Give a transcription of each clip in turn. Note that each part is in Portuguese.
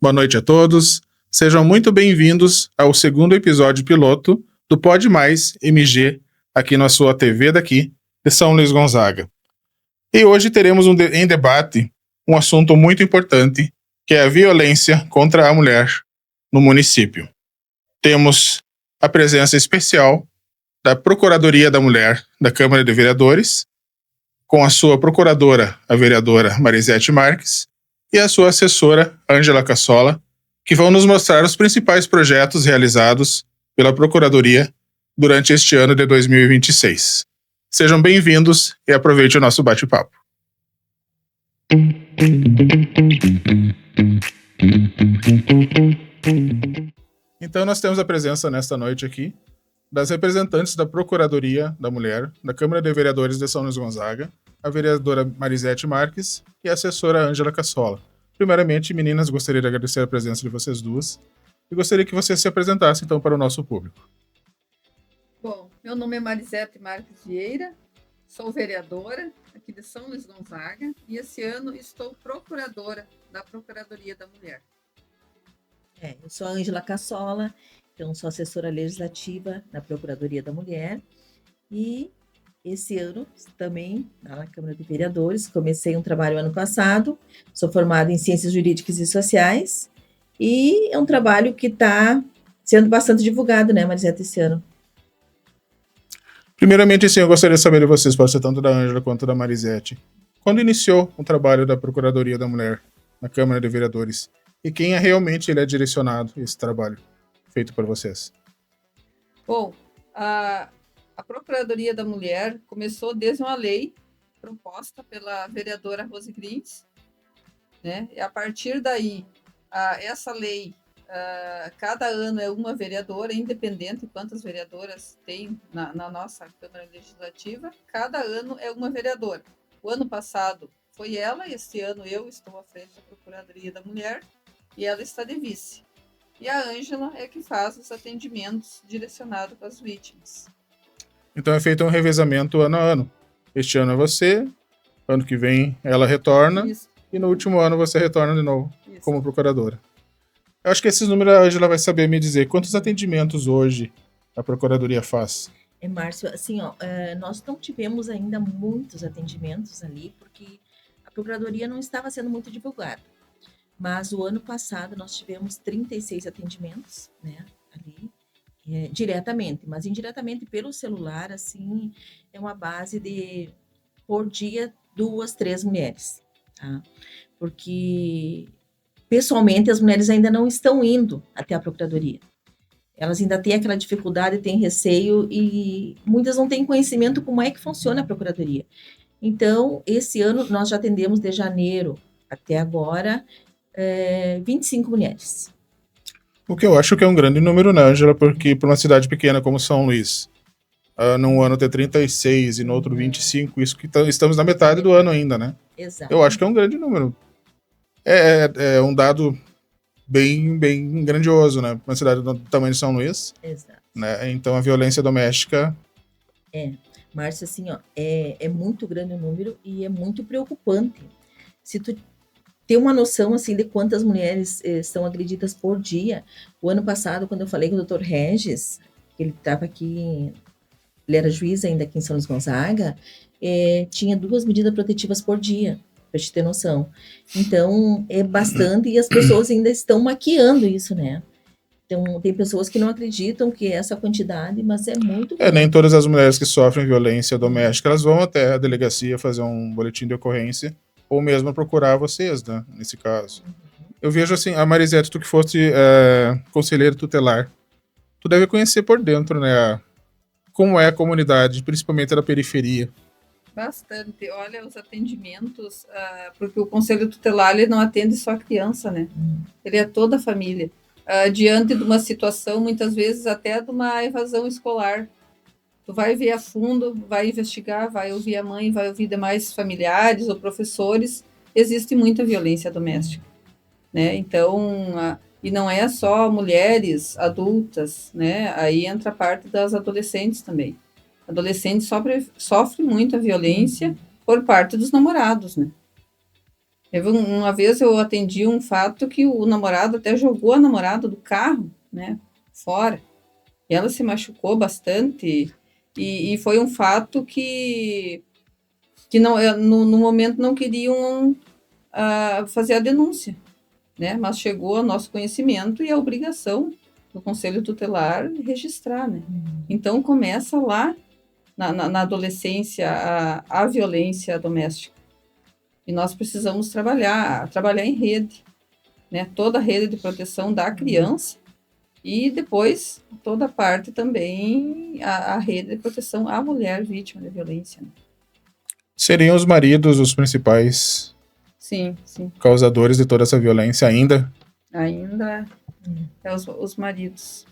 Boa noite a todos. Sejam muito bem-vindos ao segundo episódio piloto do Pode Mais MG, aqui na sua TV daqui, de São Luís Gonzaga. E hoje teremos em debate um assunto muito importante, que é a violência contra a mulher no município. Temos a presença especial da Procuradoria da Mulher da Câmara de Vereadores, com a sua procuradora, a vereadora Marisete Marques, e a sua assessora, Ângela Cassola, que vão nos mostrar os principais projetos realizados pela Procuradoria durante este ano de 2026. Sejam bem-vindos e aproveite o nosso bate-papo. Então, nós temos a presença nesta noite aqui das representantes da Procuradoria da Mulher da Câmara de Vereadores de São Luís Gonzaga, a vereadora Marisete Marques e a assessora Ângela Cassola. Primeiramente, meninas, gostaria de agradecer a presença de vocês duas e gostaria que vocês se apresentassem, então, para o nosso público. Bom, meu nome é Marisete Marques Vieira, sou vereadora aqui de São Luís Gonzaga e esse ano estou procuradora da Procuradoria da Mulher. Eu sou a Ângela Cassola, então sou assessora legislativa na Procuradoria da Mulher e esse ano também na Câmara de Vereadores, comecei um trabalho ano passado, sou formada em Ciências Jurídicas e Sociais e é um trabalho que está sendo bastante divulgado, né, Marisete, esse ano. Primeiramente, sim, eu gostaria de saber de vocês, pode ser tanto da Ângela quanto da Marisete. Quando iniciou o trabalho da Procuradoria da Mulher na Câmara de Vereadores? E quem realmente ele é direcionado, esse trabalho feito por vocês? Bom, a Procuradoria da Mulher começou desde uma lei proposta pela vereadora Rose Grins, né? E a partir daí, essa lei, cada ano é uma vereadora, independente de quantas vereadoras tem na nossa Câmara Legislativa, cada ano é uma vereadora. O ano passado foi ela, esse ano eu estou à frente da Procuradoria da Mulher e ela está de vice. E a Ângela é que faz os atendimentos direcionados para as vítimas. Então é feito um revezamento ano a ano. Este ano é você, ano que vem ela retorna, isso. E no último ano você retorna de novo, isso, como procuradora. Eu acho que esses números a Ângela vai saber me dizer. Quantos atendimentos hoje a Procuradoria faz? Márcio, assim, nós não tivemos ainda muitos atendimentos ali, porque a Procuradoria não estava sendo muito divulgada. Mas o ano passado nós tivemos 36 atendimentos, né, ali, diretamente, mas indiretamente pelo celular, assim, é uma base de, por dia, 2, 3 mulheres, tá? Porque, pessoalmente, as mulheres ainda não estão indo até a Procuradoria. Elas ainda têm aquela dificuldade, têm receio e muitas não têm conhecimento como é que funciona a Procuradoria. Então, esse ano nós já atendemos de janeiro até agora 25 mulheres. O que eu acho que é um grande número, né, Ângela? Porque para uma cidade pequena como São Luís, num ano ter 36 e no outro 25, isso que estamos na metade do ano ainda, né? Exato. Eu acho que é um grande número. É um dado bem, bem grandioso, né? Uma cidade do tamanho de São Luís. Exato. Né? Então a violência doméstica... Márcio, assim, é muito grande o número e é muito preocupante. Se tu ter uma noção, assim, de quantas mulheres são agredidas por dia. O ano passado, quando eu falei com o Dr. Regis, que ele estava aqui, ele era juiz ainda aqui em São Luís Gonzaga, tinha 2 medidas protetivas por dia, para te ter noção. Então, é bastante e as pessoas ainda estão maquiando isso, né? Então, tem pessoas que não acreditam que é essa quantidade, mas é muito grande. Nem todas as mulheres que sofrem violência doméstica, elas vão até a delegacia fazer um boletim de ocorrência, ou mesmo procurar vocês, né, nesse caso. Eu vejo assim, a Marisete, tu que foste conselheira tutelar, tu deve conhecer por dentro, né, como é a comunidade, principalmente da periferia. Bastante. Olha, os atendimentos, porque o conselho tutelar ele não atende só a criança, né? Ele é toda a família. Diante de uma situação, muitas vezes até de uma evasão escolar. Tu vai ver a fundo, vai investigar, vai ouvir a mãe, vai ouvir demais familiares ou professores. Existe muita violência doméstica, né? Então, e não é só mulheres adultas, né? Aí entra a parte das adolescentes também. Adolescentes sofrem muita violência, por parte dos namorados, né? Uma vez eu atendi um fato que o namorado até jogou a namorada do carro, né, fora. E ela se machucou bastante. E foi um fato que não, no momento não queriam fazer a denúncia, né? Mas chegou ao nosso conhecimento e a obrigação do Conselho Tutelar registrar, né? Então começa lá na adolescência a violência doméstica. E nós precisamos trabalhar em rede, né? Toda a rede de proteção da criança e depois toda a parte também, a rede de proteção à mulher vítima de violência, né? Seriam os maridos os principais Sim. causadores de toda essa violência ainda? Ainda é os maridos.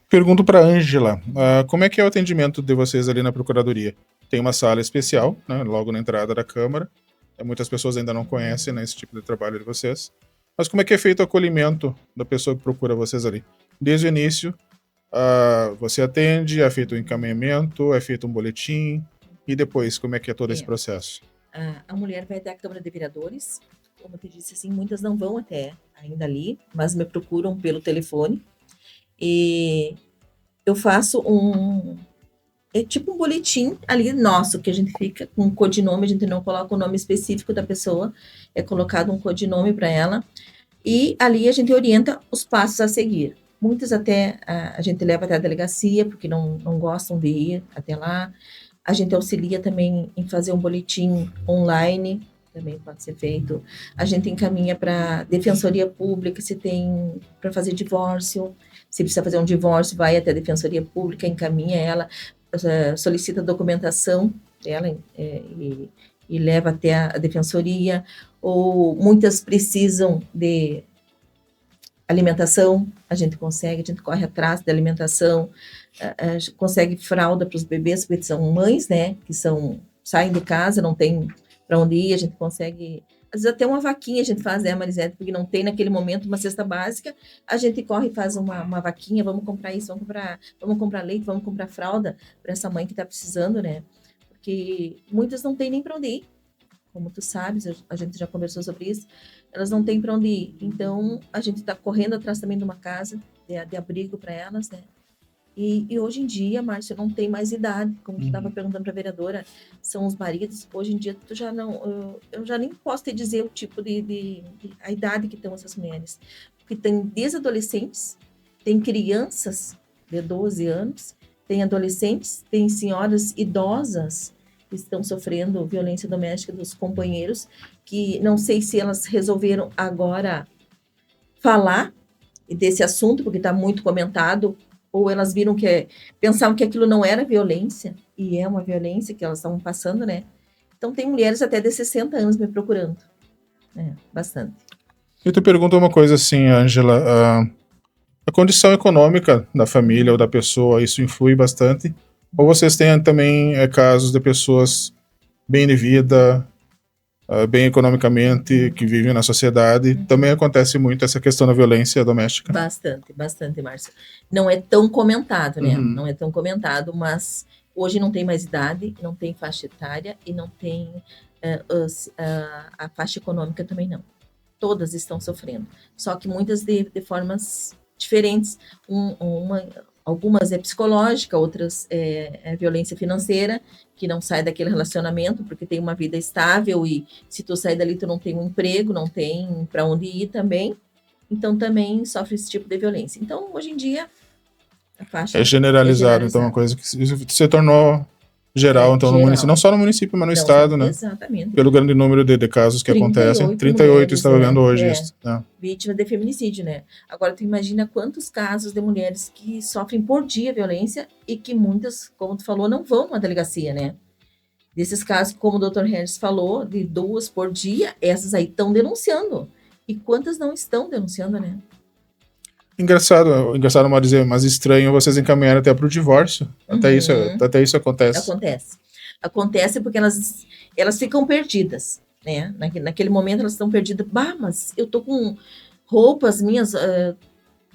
Pergunto para Ângela, como é que é o atendimento de vocês ali na Procuradoria? Tem uma sala especial, né, logo na entrada da Câmara. Muitas pessoas ainda não conhecem, né, esse tipo de trabalho de vocês. Mas como é que é feito o acolhimento da pessoa que procura vocês ali? Desde o início, você atende, é feito um encaminhamento, é feito um boletim, e depois, como é que é todo esse processo? A mulher vai até a Câmara de Vereadores, como eu te disse, assim, muitas não vão até ainda ali, mas me procuram pelo telefone, e eu faço é tipo um boletim ali nosso, que a gente fica com um codinome, a gente não coloca o nome específico da pessoa, é colocado um codinome para ela, e ali a gente orienta os passos a seguir. Muitas até a gente leva até a delegacia, porque não gostam de ir até lá. A gente auxilia também em fazer um boletim online, também pode ser feito. A gente encaminha para Defensoria Pública, se tem para fazer divórcio. Se precisa fazer um divórcio, vai até a Defensoria Pública, encaminha ela, solicita a documentação dela e leva até a Defensoria. Ou muitas precisam de alimentação, a gente corre atrás da alimentação, consegue fralda para os bebês, porque são mães, né, que saem de casa, não tem para onde ir, a gente consegue, às vezes até uma vaquinha a gente faz, né, Marisete, porque não tem naquele momento uma cesta básica, a gente corre e faz uma vaquinha, vamos comprar isso, vamos comprar leite, vamos comprar fralda para essa mãe que está precisando, né, porque muitas não têm nem para onde ir. Como tu sabes, a gente já conversou sobre isso, elas não têm para onde ir. Então, a gente está correndo atrás também de uma casa de abrigo para elas, né? E hoje em dia, Márcia, não tem mais idade, como tu estava perguntando para a vereadora, são os maridos. Hoje em dia, tu já não, eu já nem posso te dizer o tipo a idade que estão essas mulheres. Porque tem desde adolescentes, tem crianças de 12 anos, tem adolescentes, tem senhoras idosas, que estão sofrendo violência doméstica dos companheiros, que não sei se elas resolveram agora falar desse assunto, porque está muito comentado, ou elas pensavam que aquilo não era violência, e é uma violência que elas estavam passando, né? Então tem mulheres até de 60 anos me procurando, bastante. Eu te pergunto uma coisa assim, Ângela, a condição econômica da família ou da pessoa, isso influi bastante? Ou vocês têm também casos de pessoas bem de vida, bem economicamente, que vivem na sociedade? Também acontece muito essa questão da violência doméstica? Bastante, Márcia. Não é tão comentado, né? Não é tão comentado, mas hoje não tem mais idade, não tem faixa etária e não tem a faixa econômica também não. Todas estão sofrendo. Só que muitas de formas diferentes. Algumas é psicológica, outras é violência financeira, que não sai daquele relacionamento porque tem uma vida estável e se tu sair dali tu não tem um emprego, não tem para onde ir também, então também sofre esse tipo de violência. Então, hoje em dia, a faixa é generalizado, então uma coisa que se tornou geral, então no município, não só no município, mas no estado, né? Exatamente. Pelo grande número de casos que acontecem. 38 estava vendo hoje isso. Vítima de feminicídio, né? Agora, tu imagina quantos casos de mulheres que sofrem por dia violência e que muitas, como tu falou, não vão na delegacia, né? Desses casos, como o Dr. Harris falou, de 2 por dia, essas aí estão denunciando. E quantas não estão denunciando, né? Engraçado, Marizê, mas estranho vocês encaminharem até para o divórcio. Até isso acontece. Acontece porque elas ficam perdidas, né? Naquele momento elas estão perdidas. Bah, mas eu tô com roupas minhas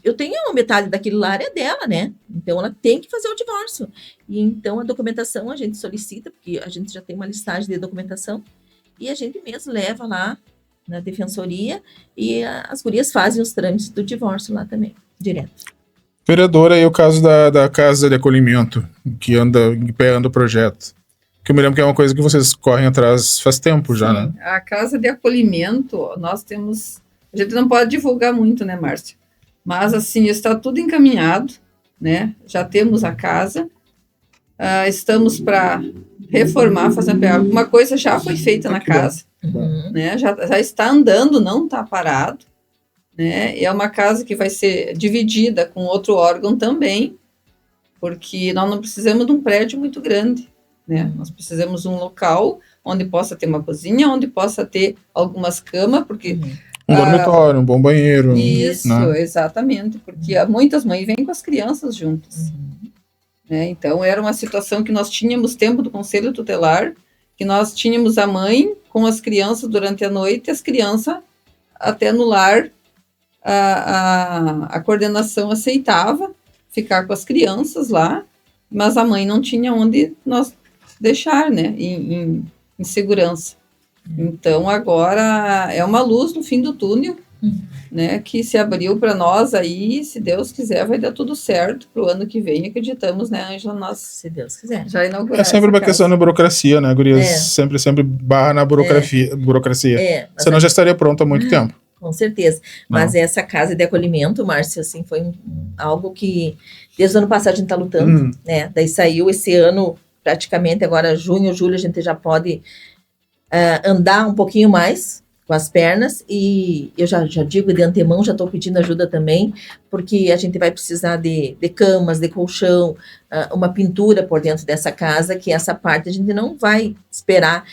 eu tenho metade daquele lar é dela, né? Então ela tem que fazer o divórcio. E então a documentação a gente solicita, porque a gente já tem uma listagem de documentação, e a gente mesmo leva lá na defensoria e as gurias fazem os trâmites do divórcio lá também, direto. Vereadora, e o caso da casa de acolhimento, que anda em pé, anda o projeto? Que eu me lembro que é uma coisa que vocês correm atrás faz tempo já, né? A casa de acolhimento, nós temos... A gente não pode divulgar muito, né, Márcia? Mas, assim, está tudo encaminhado, né? Já temos a casa, estamos para reformar, fazer alguma coisa já foi feita na casa, né? Já está andando, não está parado, né? É uma casa que vai ser dividida com outro órgão também, porque nós não precisamos de um prédio muito grande, né? Nós precisamos de um local onde possa ter uma cozinha, onde possa ter algumas camas, porque... Um dormitório, um bom banheiro. Isso, né? Exatamente, porque muitas mães vêm com as crianças juntas. Né? Então, era uma situação que nós tínhamos tempo do Conselho Tutelar, que nós tínhamos a mãe com as crianças durante a noite, as crianças até no lar, a coordenação aceitava ficar com as crianças lá, mas a mãe não tinha onde nós deixar, né, em segurança. Então, agora é uma luz no fim do túnel, né, que se abriu para nós aí, se Deus quiser, vai dar tudo certo para o ano que vem, acreditamos, né, Ângela, nós, se Deus quiser, já inaugurar. É sempre uma questão da burocracia, né, gurias? Sempre barra na burocracia. Senão já estaria pronto há muito tempo. Com certeza. Mas essa casa de acolhimento, Márcio, assim, foi algo que desde o ano passado a gente está lutando, né? Daí saiu esse ano, praticamente agora junho, julho, a gente já pode andar um pouquinho mais com as pernas, e eu já digo de antemão, já estou pedindo ajuda também, porque a gente vai precisar de camas, de colchão, uma pintura por dentro dessa casa, que essa parte a gente não vai esperar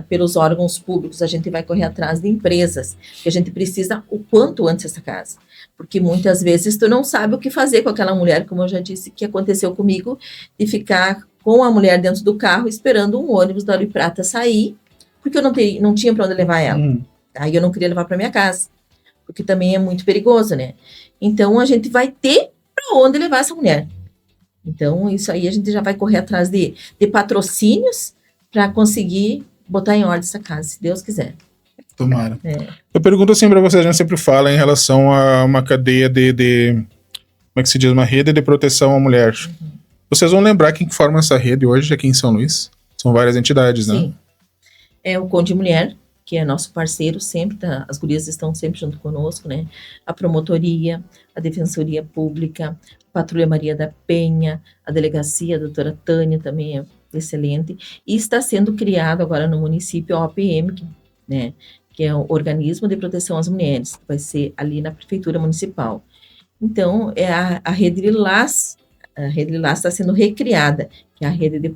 pelos órgãos públicos, a gente vai correr atrás de empresas, que a gente precisa o quanto antes essa casa, porque muitas vezes tu não sabe o que fazer com aquela mulher, como eu já disse, que aconteceu comigo, de ficar com a mulher dentro do carro, esperando um ônibus da Ouro e Prata sair, porque eu não tinha para onde levar ela. Aí eu não queria levar para minha casa, porque também é muito perigoso, né? Então, a gente vai ter para onde levar essa mulher. Então, isso aí a gente já vai correr atrás de patrocínios para conseguir botar em ordem essa casa, se Deus quiser. Tomara. Eu pergunto assim para vocês, a gente sempre fala em relação a uma cadeia de como é que se diz? Uma rede de proteção à mulher. Vocês vão lembrar quem forma essa rede hoje aqui em São Luís? São várias entidades, né? Sim. É o Conde Mulher, que é nosso parceiro sempre, as gurias estão sempre junto conosco, né? A promotoria, a Defensoria Pública, a Patrulha Maria da Penha, a delegacia, a doutora Tânia também é excelente, e está sendo criado agora no município a OPM, né? Que é o Organismo de Proteção às Mulheres, que vai ser ali na Prefeitura Municipal. Então, é a Rede Lilás, está sendo recriada, que é a rede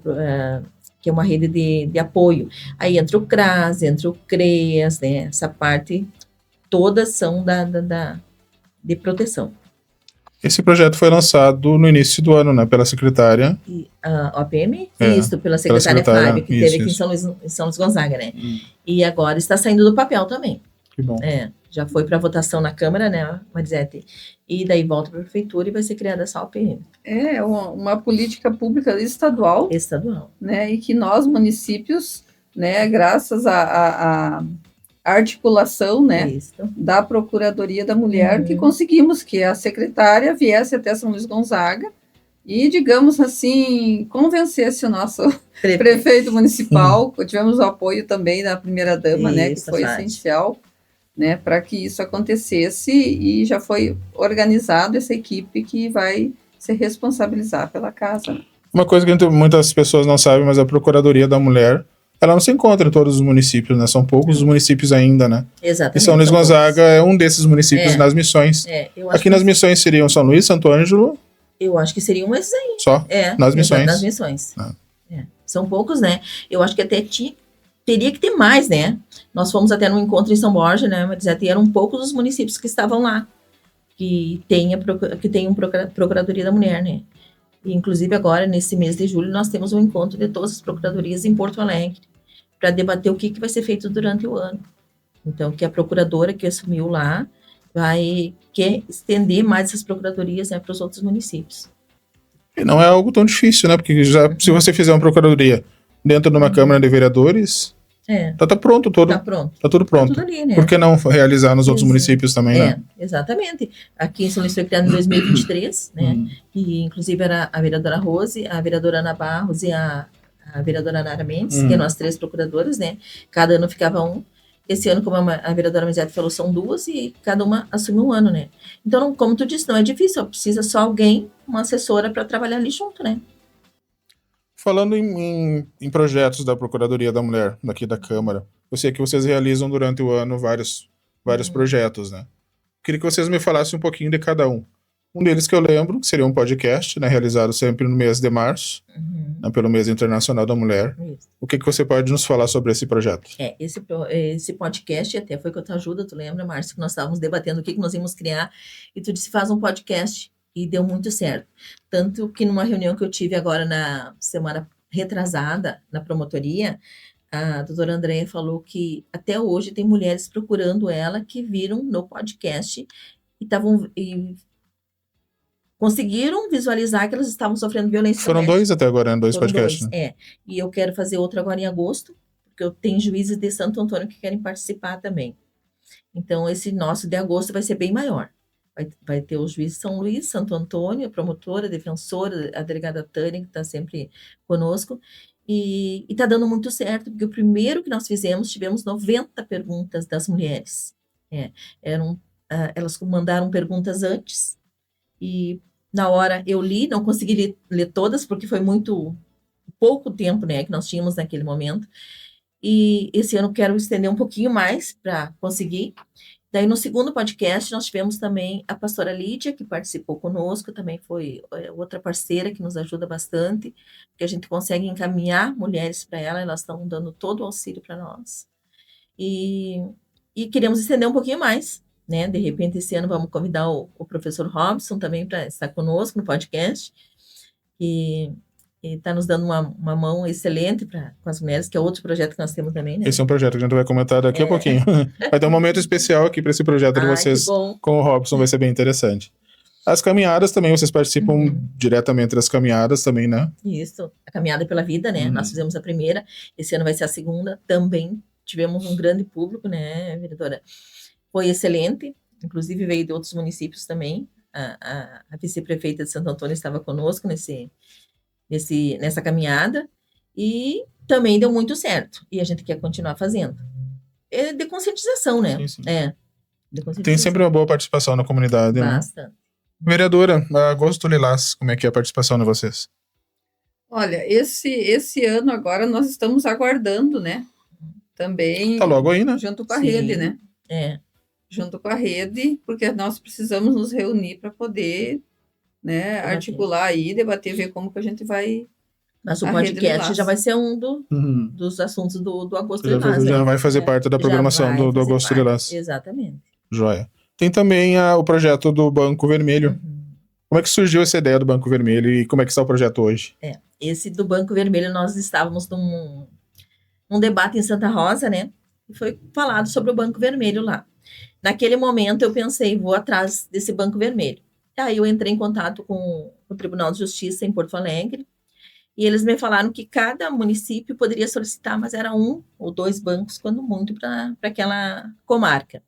que é uma rede de apoio. Aí entra o CRAS, entra o CREAS, né? Essa parte, todas são de proteção. Esse projeto foi lançado no início do ano, né? Pela secretária. A OPM? Isso, pela secretária Flávia, que teve aqui em São Luís Gonzaga, né? E agora está saindo do papel também. Que bom. Já foi para votação na Câmara, né, Marisete? E daí volta para a Prefeitura e vai ser criada essa OPM. É uma política pública estadual. Estadual. Né, e que nós, municípios, né, graças à articulação, né, da Procuradoria da Mulher, que conseguimos que a secretária viesse até São Luís Gonzaga e, digamos assim, convencesse o nosso prefeito municipal. Tivemos o apoio também da primeira-dama, né, que foi essencial, né, para que isso acontecesse, e já foi organizado essa equipe que vai se responsabilizar pela casa. Uma coisa que muitas pessoas não sabem, mas a Procuradoria da Mulher, ela não se encontra em todos os municípios, né? São poucos os municípios ainda, né? Exatamente. E São Luís Gonzaga é um desses municípios nas missões. Aqui nas missões seriam São Luís, Santo Ângelo. Eu acho que seriam esses aí. Só? Nas missões. Nas missões. São poucos, né? Eu acho que até teria que ter mais, né? Nós fomos até num encontro em São Borja, né? Mas eram poucos os municípios que estavam lá, que tem Procuradoria da Mulher, né? E, inclusive, agora, nesse mês de julho, nós temos um encontro de todas as procuradorias em Porto Alegre, para debater o que vai ser feito durante o ano. Então, que a procuradora que assumiu lá, quer estender mais essas procuradorias, né, para os outros municípios. E não é algo tão difícil, né? Porque se você fizer uma procuradoria dentro de uma Câmara de Vereadores, tá pronto todo. Tá pronto. Tá tudo pronto. Tá tudo ali, né? Por que não realizar nos outros municípios também, né? Exatamente. Aqui em São Luís foi criado em 2023, né? E inclusive era a vereadora Rose, a vereadora Ana Barros e a vereadora Nara Mendes, que eram as 3 procuradoras, né? Cada ano ficava um. Esse ano, como a vereadora Mizete falou, são 2 e cada uma assume um ano, né? Então, como tu disse, não é difícil, precisa só alguém, uma assessora para trabalhar ali junto, né? Falando em projetos da Procuradoria da Mulher, daqui da Câmara, eu sei que vocês realizam durante o ano vários projetos, né? Queria que vocês me falassem um pouquinho de cada um. Um deles que eu lembro, que seria um podcast, né, realizado sempre no mês de março, né, pelo Mês Internacional da Mulher. Isso. O que você pode nos falar sobre esse projeto? Esse podcast até foi com a tua ajuda, tu lembra, Márcio, que nós estávamos debatendo o que nós íamos criar, e tu disse, faz um podcast, e deu muito certo. Tanto que numa reunião que eu tive agora na semana retrasada, na promotoria, a doutora Andréia falou que até hoje tem mulheres procurando ela que viram no podcast e conseguiram visualizar que elas estavam sofrendo violência Foram doméstica. 2 até agora, né? 2 podcasts. Né? E eu quero fazer outro agora em agosto, porque eu tenho juízes de Santo Antônio que querem participar também. Então, esse nosso de agosto vai ser bem maior. Vai ter os juízes de São Luís, Santo Antônio, a promotora, a defensora, a delegada Tânia, que está sempre conosco. E está dando muito certo, porque o primeiro que nós fizemos, tivemos 90 perguntas das mulheres. Elas mandaram perguntas antes, e na hora eu li, não consegui ler todas, porque foi muito pouco tempo, né, que nós tínhamos naquele momento. E esse ano quero estender um pouquinho mais para conseguir. Daí, no segundo podcast, nós tivemos também a pastora Lídia, que participou conosco, também foi outra parceira que nos ajuda bastante, porque a gente consegue encaminhar mulheres para ela, elas estão dando todo o auxílio para nós. E queremos estender um pouquinho mais, né? De repente, esse ano vamos convidar o professor Robson também para estar conosco no podcast, e está nos dando uma mão excelente com as mulheres, que é outro projeto que nós temos também, né? Esse é um projeto que a gente vai comentar daqui a pouquinho. Vai ter um momento especial aqui para esse projeto de vocês com o Robson, vai ser bem interessante. As caminhadas também, vocês participam diretamente das caminhadas também, né? Isso, a Caminhada pela Vida, né? Nós fizemos a primeira, esse ano vai ser a segunda, também tivemos um grande público, né, vereadora? Foi excelente, inclusive veio de outros municípios também, a vice-prefeita de Santo Antônio estava conosco nessa caminhada, e também deu muito certo, e a gente quer continuar fazendo. É de conscientização, né? Sim. De conscientização. Tem sempre uma boa participação na comunidade, Bastante. Né? Vereadora, Agosto Lilás, como é que é a participação de vocês? Olha, esse ano agora nós estamos aguardando, né? Também. Tá logo aí, né? Junto com a rede, né? Junto com a rede, porque nós precisamos nos reunir para poder, né, articular aí, debater, ver como que a gente vai. Mas o podcast já vai ser um dos assuntos do Agosto Lilás. Já vai fazer parte da programação do Agosto Lilás. Exatamente. Joia. Tem também o projeto do Banco Vermelho. Como é que surgiu essa ideia do Banco Vermelho e como é que está o projeto hoje? Esse do Banco Vermelho, nós estávamos num debate em Santa Rosa, né? E foi falado sobre o Banco Vermelho lá. Naquele momento eu pensei, vou atrás desse Banco Vermelho. Aí eu entrei em contato com o Tribunal de Justiça em Porto Alegre, e eles me falaram que cada município poderia solicitar, mas era 1 ou 2 bancos, quando muito, para aquela comarca.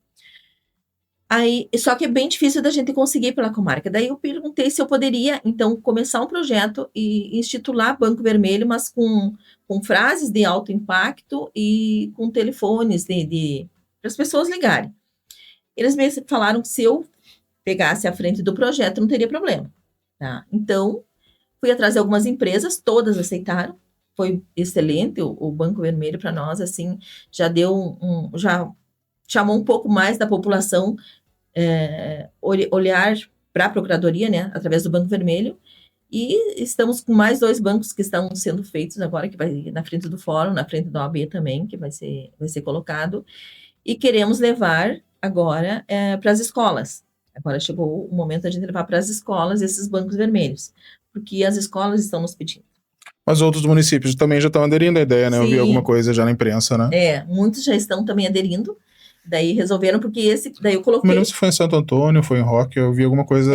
Aí, só que é bem difícil da gente conseguir pela comarca. Daí eu perguntei se eu poderia, então, começar um projeto e institular Banco Vermelho, mas com frases de alto impacto e com telefones para as pessoas ligarem. Eles me falaram que se eu pegasse à frente do projeto, não teria problema. Tá? Então, fui atrás de algumas empresas, todas aceitaram. Foi excelente o Banco Vermelho para nós, assim, já deu já chamou um pouco mais da população olhar para a Procuradoria, né, através do Banco Vermelho, e estamos com mais 2 bancos que estão sendo feitos agora, que vai na frente do Fórum, na frente da OAB também, que vai ser colocado, e queremos levar agora para as escolas. Agora chegou o momento de a gente levar para as escolas esses bancos vermelhos, porque as escolas estão nos pedindo. Mas outros municípios também já estão aderindo à ideia, né? Sim. Eu vi alguma coisa já na imprensa, né? Muitos já estão também aderindo, Daí resolveram, porque daí eu Não me coloquei. lembro se foi em Santo Antônio, foi em Roque, eu vi alguma coisa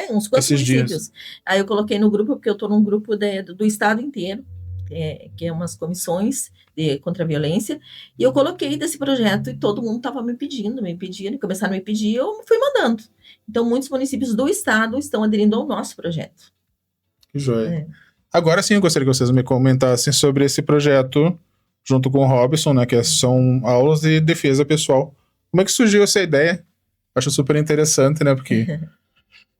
Uns quantos esses dias. municípios. Aí eu coloquei no grupo, porque eu estou num grupo do estado inteiro, que é umas comissões contra a violência, e eu coloquei desse projeto e todo mundo estava me pedindo, começaram a me pedir, eu fui mandando. Então, muitos municípios do estado estão aderindo ao nosso projeto. Que joia. Agora sim, eu gostaria que vocês me comentassem sobre esse projeto, junto com o Robson, né, que são aulas de defesa pessoal. Como é que surgiu essa ideia? Acho super interessante, né, porque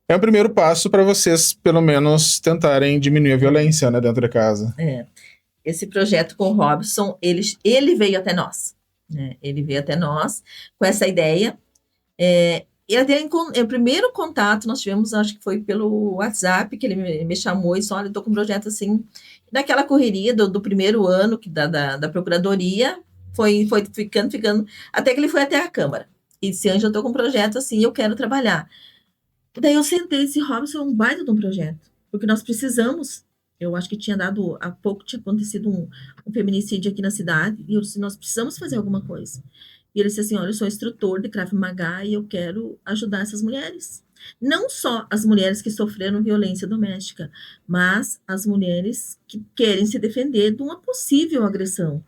é o primeiro passo para vocês, pelo menos, tentarem diminuir a violência, né, dentro de casa. Esse projeto com o Robson, ele veio até nós, né? Ele veio até nós com essa ideia. E até o primeiro contato nós tivemos, acho que foi pelo WhatsApp, que ele me chamou e disse, olha, eu estou com um projeto assim, naquela correria do primeiro ano da Procuradoria, foi ficando, até que ele foi até a Câmara. E disse, Ângela, eu estou com um projeto assim, eu quero trabalhar. Daí eu sentei e disse, Robson, é um baita de um projeto, porque nós precisamos. Eu acho que há pouco tinha acontecido um feminicídio aqui na cidade, e eu disse, nós precisamos fazer alguma coisa. E ele disse assim, olha, eu sou instrutor de Krav Maga e eu quero ajudar essas mulheres. Não só as mulheres que sofreram violência doméstica, mas as mulheres que querem se defender de uma possível agressão.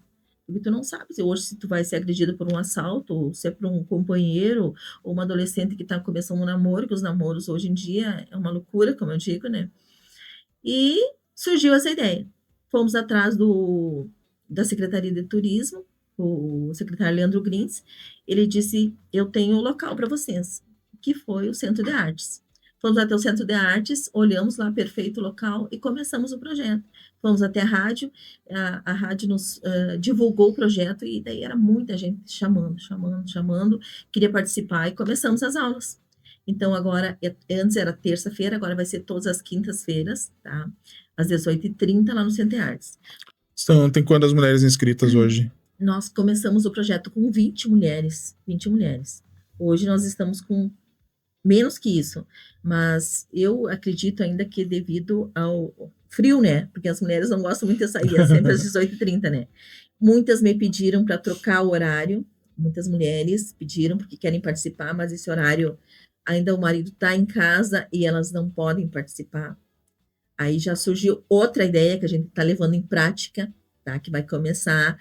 Porque tu não sabe hoje se tu vai ser agredida por um assalto, ou se é por um companheiro, ou uma adolescente que está começando um namoro, que os namoros hoje em dia é uma loucura, como eu digo, né? E surgiu essa ideia. Fomos atrás da Secretaria de Turismo, o secretário Leandro Grins, ele disse, eu tenho um local para vocês, que foi o Centro de Artes. Fomos até o Centro de Artes, olhamos lá, perfeito local, e começamos o projeto. Fomos até a rádio rádio nos divulgou o projeto, e daí era muita gente chamando, queria participar, e começamos as aulas. Então, agora, antes era terça-feira, agora vai ser todas as quintas-feiras, tá? Às 18h30, lá no Centro de Artes. Então, tem quantas mulheres inscritas hoje? Nós começamos o projeto com 20 mulheres. Hoje nós estamos com menos que isso, mas eu acredito ainda que devido ao frio, né? Porque as mulheres não gostam muito de sair, é sempre às 18h30, né? Muitas me pediram para trocar o horário, muitas mulheres pediram porque querem participar, mas esse horário ainda o marido está em casa e elas não podem participar. Aí já surgiu outra ideia que a gente está levando em prática, tá? Que vai começar,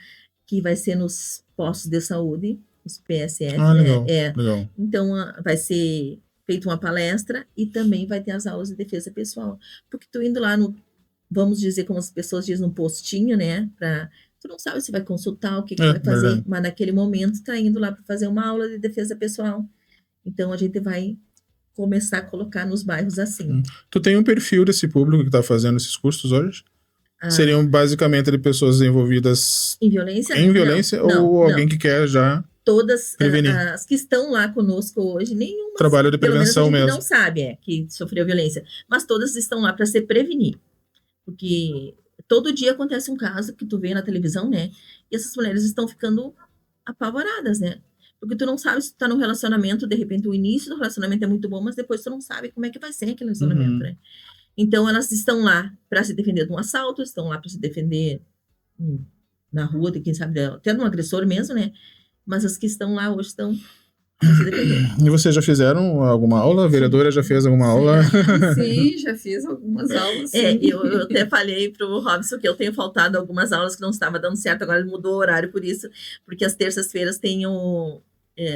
que vai ser nos postos de saúde, os PSF. Legal. Então, vai ser feita uma palestra e também vai ter as aulas de defesa pessoal. Porque tu indo lá vamos dizer, como as pessoas dizem, no postinho, né? Tu não sabe se vai consultar, o que vai fazer, verdade. mas naquele momento tá indo lá para fazer uma aula de defesa pessoal. Então, a gente vai começar a colocar nos bairros assim. Tu tem um perfil desse público que está fazendo esses cursos hoje? Seriam basicamente de pessoas envolvidas em violência? Em violência ou alguém que quer já todas prevenir? As que estão lá conosco hoje, nenhuma trabalho de prevenção pelo menos a gente mesmo. não sabe que sofreu violência, mas todas estão lá para se prevenir, porque todo dia acontece um caso que tu vê na televisão, né? E essas mulheres estão ficando apavoradas, né? Porque tu não sabe se tu tá num relacionamento, de repente o início do relacionamento é muito bom, mas depois tu não sabe como é que vai ser aquele relacionamento, né? Então elas estão lá para se defender de um assalto, estão lá para se defender na rua, de quem sabe, até de um agressor mesmo, né? Mas as que estão lá hoje estão para se defender. E vocês já fizeram alguma aula? A vereadora já fez alguma aula? Sim, já fiz algumas aulas. Sim. Eu até falei pro Robson que eu tenho faltado algumas aulas que não estava dando certo, agora ele mudou o horário por isso, porque às terças-feiras tem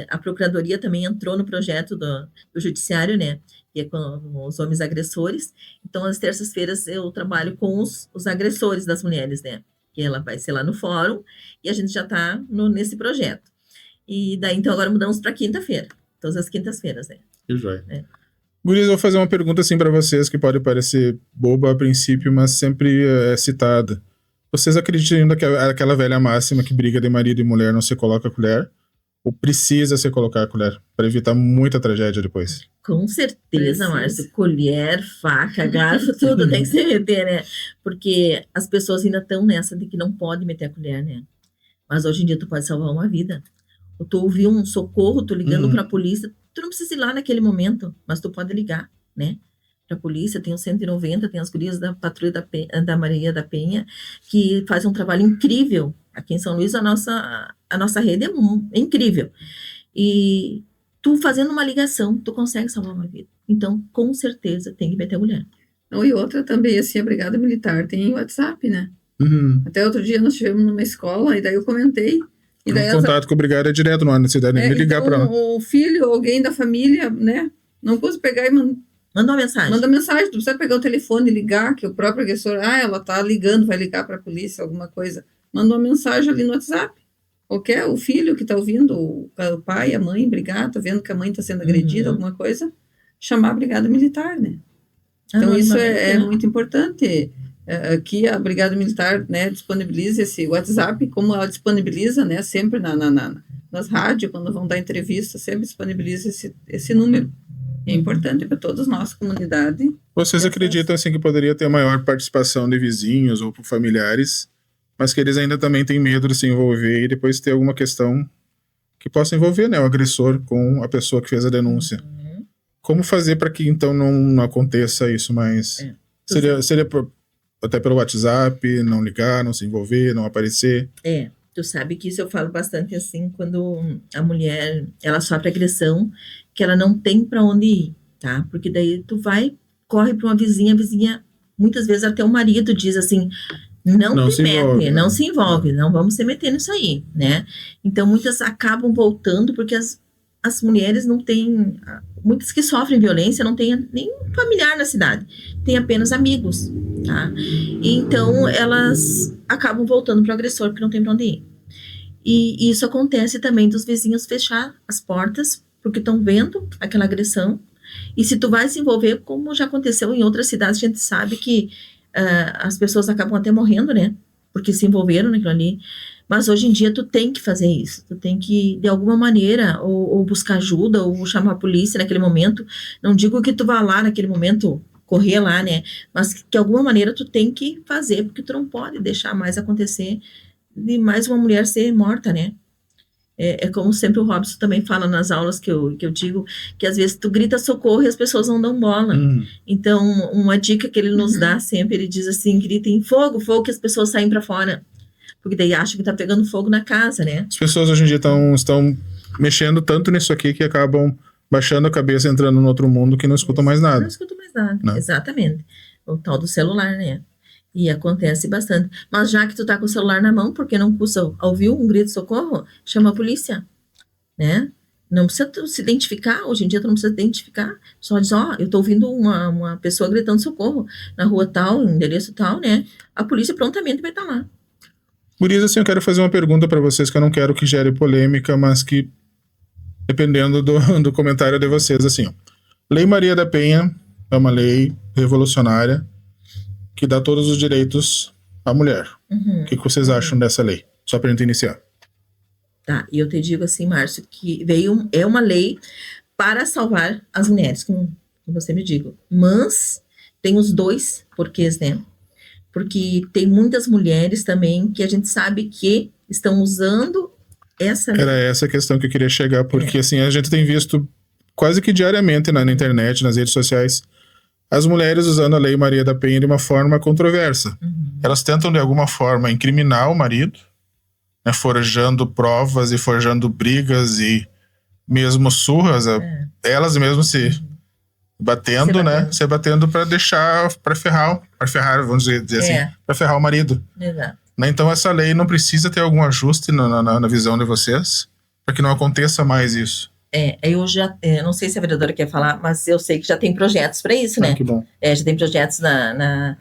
a Procuradoria também entrou no projeto do Judiciário, né? Que é com os homens agressores. Então, às terças-feiras eu trabalho com os agressores das mulheres, né? Que ela vai ser lá no fórum e a gente já está nesse projeto. E daí, então, agora mudamos para quinta-feira. Todas as quintas-feiras, né? Que joia. Guris, eu vou fazer uma pergunta assim para vocês que pode parecer boba a princípio, mas sempre é citada. Vocês acreditam naquela velha máxima que briga de marido e mulher não se coloca a colher? Ou precisa se colocar a colher para evitar muita tragédia depois? Com certeza, Márcio. Colher, faca, garfo, tudo tem que se meter, né? Porque as pessoas ainda estão nessa de que não pode meter a colher, né? Mas hoje em dia tu pode salvar uma vida. Ou tu ouvir um socorro, tu ligando para a polícia, tu não precisa ir lá naquele momento, mas tu pode ligar, né? Para a polícia, tem o 190, tem as gurias da Patrulha da Maria da Penha, que fazem um trabalho incrível. Aqui em São Luís, a nossa rede é incrível. E tu fazendo uma ligação, tu consegue salvar uma vida. Então, com certeza, tem que meter a mulher. Não, e outra também, assim, a Brigada Militar tem WhatsApp, né? Uhum. Até outro dia nós estivemos numa escola, e daí eu comentei. E daí O contato com o brigada é direto, não há necessidade nem de ligar então, para ela. o filho, alguém da família, né? Não custa pegar e Manda uma mensagem. manda mensagem. Tu precisa pegar o telefone e ligar, que o próprio agressor, ela tá ligando, vai ligar para a polícia, alguma coisa. Manda uma mensagem ali no WhatsApp. O filho que tá ouvindo, o pai, a mãe, brigar, tá vendo que a mãe tá sendo agredida, alguma coisa, chamar a Brigada Militar, né? Então, isso é muito importante. Aqui a Brigada Militar, né, disponibiliza esse WhatsApp, como ela disponibiliza, né, sempre nas rádios, quando vão dar entrevista, sempre disponibiliza esse número. É importante para todos nós, comunidade. Vocês acreditam assim que poderia ter maior participação de vizinhos ou familiares, mas que eles ainda também têm medo de se envolver e depois ter alguma questão que possa envolver, né, o agressor com a pessoa que fez a denúncia? Como fazer para que então não aconteça isso mais? Seria até pelo WhatsApp, não ligar, não se envolver, não aparecer? Tu sabe que isso eu falo bastante assim, quando a mulher, ela sofre agressão, que ela não tem para onde ir, tá? Porque daí tu corre para uma vizinha, a vizinha, muitas vezes até o marido diz assim, não se mete, não se envolve, não vamos se meter nisso aí, né? Então muitas acabam voltando porque as mulheres não têm, muitas que sofrem violência não têm nem familiar na cidade, têm apenas amigos, tá? E então elas acabam voltando para o agressor porque não tem para onde ir. E isso acontece também dos vizinhos fechar as portas porque estão vendo aquela agressão. E se tu vai se envolver, como já aconteceu em outras cidades, a gente sabe que as pessoas acabam até morrendo, né? Porque se envolveram naquilo ali. Mas hoje em dia tu tem que fazer isso. Tu tem que, de alguma maneira, ou buscar ajuda, ou chamar a polícia naquele momento. Não digo que tu vá lá naquele momento correr lá, né? Mas que de alguma maneira tu tem que fazer, porque tu não pode deixar mais acontecer de mais uma mulher ser morta, né? É como sempre o Robson também fala nas aulas que eu digo, que às vezes tu grita socorro e as pessoas não dão bola. Então, uma dica que ele nos dá sempre, ele diz assim, gritem fogo, que as pessoas saem para fora. Porque daí acham que tá pegando fogo na casa, né? As pessoas hoje em dia estão mexendo tanto nisso aqui que acabam baixando a cabeça, entrando no outro mundo que não escutam mais nada. Não escutam mais nada, Não. Exatamente. O tal do celular, né? E acontece bastante. Mas já que tu tá com o celular na mão, porque não custa ouvir um grito de socorro, chama a polícia, né? Não precisa tu se identificar, hoje em dia tu não precisa identificar, só diz, eu tô ouvindo uma pessoa gritando socorro na rua tal, endereço tal, né? A polícia prontamente vai estar lá. Gurias, assim, eu quero fazer uma pergunta para vocês que eu não quero que gere polêmica, mas que, dependendo do comentário de vocês, assim, ó. Lei Maria da Penha é uma lei revolucionária que dá todos os direitos à mulher. O que vocês acham dessa lei? Só pra gente iniciar. Tá, e eu te digo assim, Márcio, que é uma lei para salvar as mulheres, como você me diga. Mas tem os dois porquês, né? Porque tem muitas mulheres também que a gente sabe que estão usando essa lei. Era essa a questão que eu queria chegar, porque assim, a gente tem visto quase que diariamente na internet, nas redes sociais, as mulheres usando a Lei Maria da Penha de uma forma controversa. Elas tentam, de alguma forma, incriminar o marido, né, forjando provas e forjando brigas e mesmo surras, elas mesmas se batendo, né? Se batendo para deixar, para ferrar, vamos dizer assim, para ferrar o marido. Exato. Né? Então essa lei não precisa ter algum ajuste na visão de vocês, para que não aconteça mais isso. Eu já, não sei se a vereadora quer falar, mas eu sei que já tem projetos para isso, né? Que bom. Já tem projetos na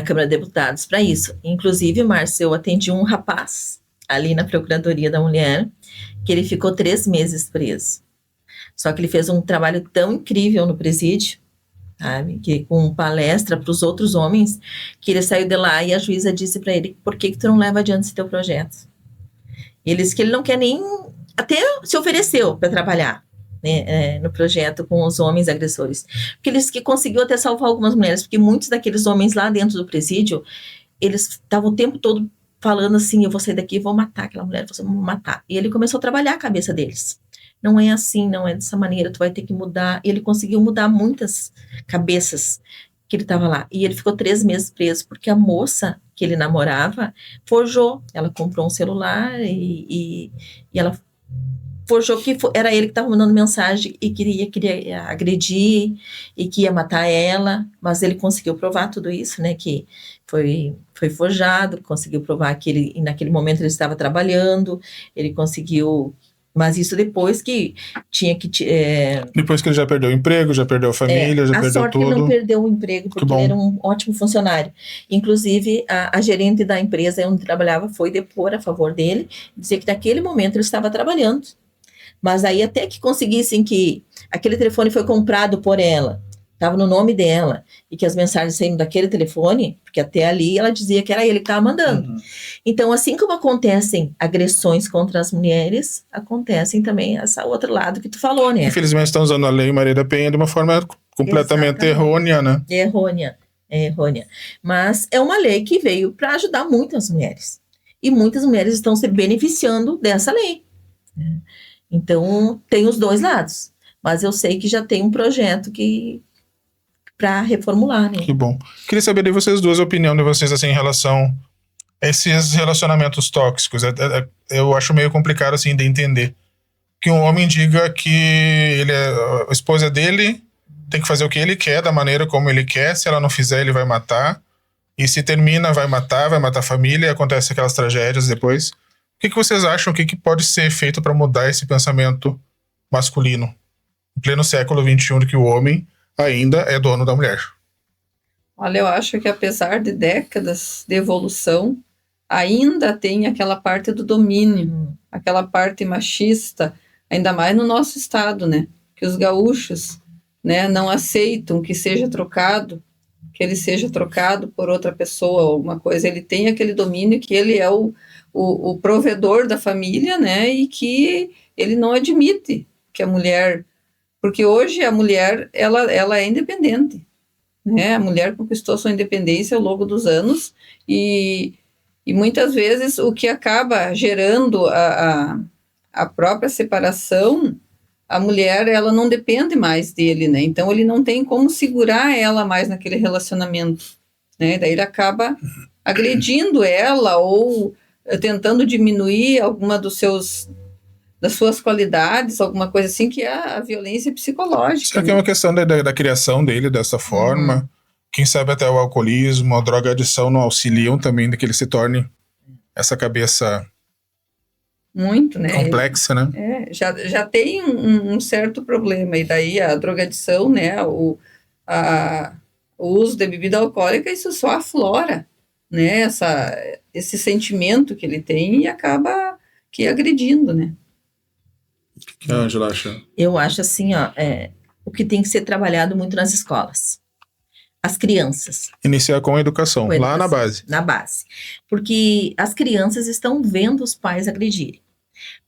Câmara de Deputados para isso. Inclusive, Márcio, eu atendi um rapaz ali na Procuradoria da Mulher, que ele ficou 3 meses preso. Só que ele fez um trabalho tão incrível no presídio, sabe? Que com palestra para os outros homens, que ele saiu de lá e a juíza disse para ele, por que tu não leva adiante esse teu projeto? E ele disse que ele não quer nem... Até se ofereceu para trabalhar, né, no projeto com os homens agressores. Porque ele disse que conseguiu até salvar algumas mulheres, porque muitos daqueles homens lá dentro do presídio, eles estavam o tempo todo falando assim, eu vou sair daqui e vou matar aquela mulher, vou matar. E ele começou a trabalhar a cabeça deles. Não é assim, não é dessa maneira, tu vai ter que mudar. E ele conseguiu mudar muitas cabeças que ele estava lá. E ele ficou 3 meses preso, porque a moça que ele namorava forjou. Ela comprou um celular e ela forjou que era ele que estava mandando mensagem e queria agredir e que ia matar ela, mas ele conseguiu provar tudo isso, né, que foi forjado, conseguiu provar que ele, naquele momento ele estava trabalhando, ele conseguiu, mas isso depois que tinha que... Depois que ele já perdeu o emprego, já perdeu a família, já a perdeu sorte tudo. que ele não perdeu o emprego, Que porque bom. ele era um ótimo funcionário. Inclusive, a gerente da empresa onde trabalhava foi depor a favor dele, dizer que naquele momento ele estava trabalhando. Mas aí até que conseguissem que aquele telefone foi comprado por ela, estava no nome dela, e que as mensagens saíram daquele telefone, porque até ali ela dizia que era ele que estava mandando. Uhum. Então, assim como acontecem agressões contra as mulheres, acontecem também esse outro lado que tu falou, né? Infelizmente estão usando a Lei Maria da Penha de uma forma completamente Exatamente. errônea, né? É errônea. Mas é uma lei que veio para ajudar muitas mulheres. E muitas mulheres estão se beneficiando dessa lei. Então, tem os dois lados. Mas eu sei que já tem um projeto para reformular, né? Que bom. Queria saber de vocês duas, a opinião de vocês assim, em relação a esses relacionamentos tóxicos. Eu acho meio complicado assim, de entender. Que um homem diga que a esposa dele tem que fazer o que ele quer, da maneira como ele quer. Se ela não fizer, ele vai matar. E se termina, vai matar a família e acontece aquelas tragédias depois. O que vocês acham? O que pode ser feito para mudar esse pensamento masculino? Em pleno século XXI, que o homem ainda é dono da mulher. Olha, eu acho que apesar de décadas de evolução, ainda tem aquela parte do domínio, aquela parte machista, ainda mais no nosso estado, né? Que os gaúchos, né, não aceitam que seja trocado, que ele seja trocado por outra pessoa, alguma coisa. Ele tem aquele domínio que ele é o provedor da família, né? E que ele não admite que a mulher... Porque hoje a mulher, ela é independente, né? A mulher conquistou sua independência ao longo dos anos e muitas vezes o que acaba gerando a própria separação, a mulher, ela não depende mais dele, né? Então, ele não tem como segurar ela mais naquele relacionamento, né? Daí ele acaba agredindo ela ou tentando diminuir alguma das suas qualidades, alguma coisa assim, que é a violência psicológica. Será que é uma questão da criação dele dessa forma? Quem sabe até o alcoolismo, a drogadição não auxiliam também de que ele se torne essa cabeça muito, né? complexa, né? Já tem um certo problema, e daí a drogadição, né? O uso de bebida alcoólica, isso só aflora, né? Esse sentimento que ele tem e acaba que agredindo, né? O que a Ângela acha? Eu acho assim, ó, o que tem que ser trabalhado muito nas escolas. As crianças. Iniciar com a educação, lá na base. Na base. Porque as crianças estão vendo os pais agredirem.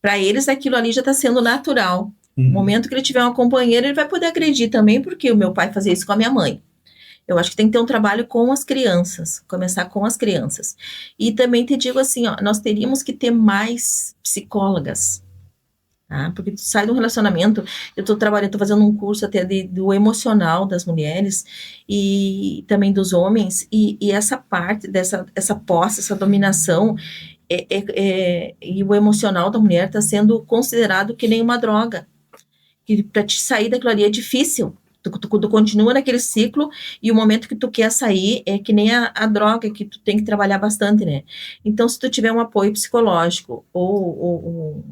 Para eles, aquilo ali já está sendo natural. No momento que ele tiver uma companheira, ele vai poder agredir também, porque o meu pai fazia isso com a minha mãe. Eu acho que tem que ter um trabalho com as crianças, começar com as crianças. E também te digo assim, ó, nós teríamos que ter mais psicólogas. Tá? Porque tu sai de um relacionamento, eu estou fazendo um curso até do emocional das mulheres e também dos homens, e essa parte essa posse, essa dominação, e o emocional da mulher está sendo considerado que nem uma droga, que para te sair daquilo ali é difícil, tu continua naquele ciclo, e o momento que tu quer sair é que nem a droga, que tu tem que trabalhar bastante, né? Então, se tu tiver um apoio psicológico, ou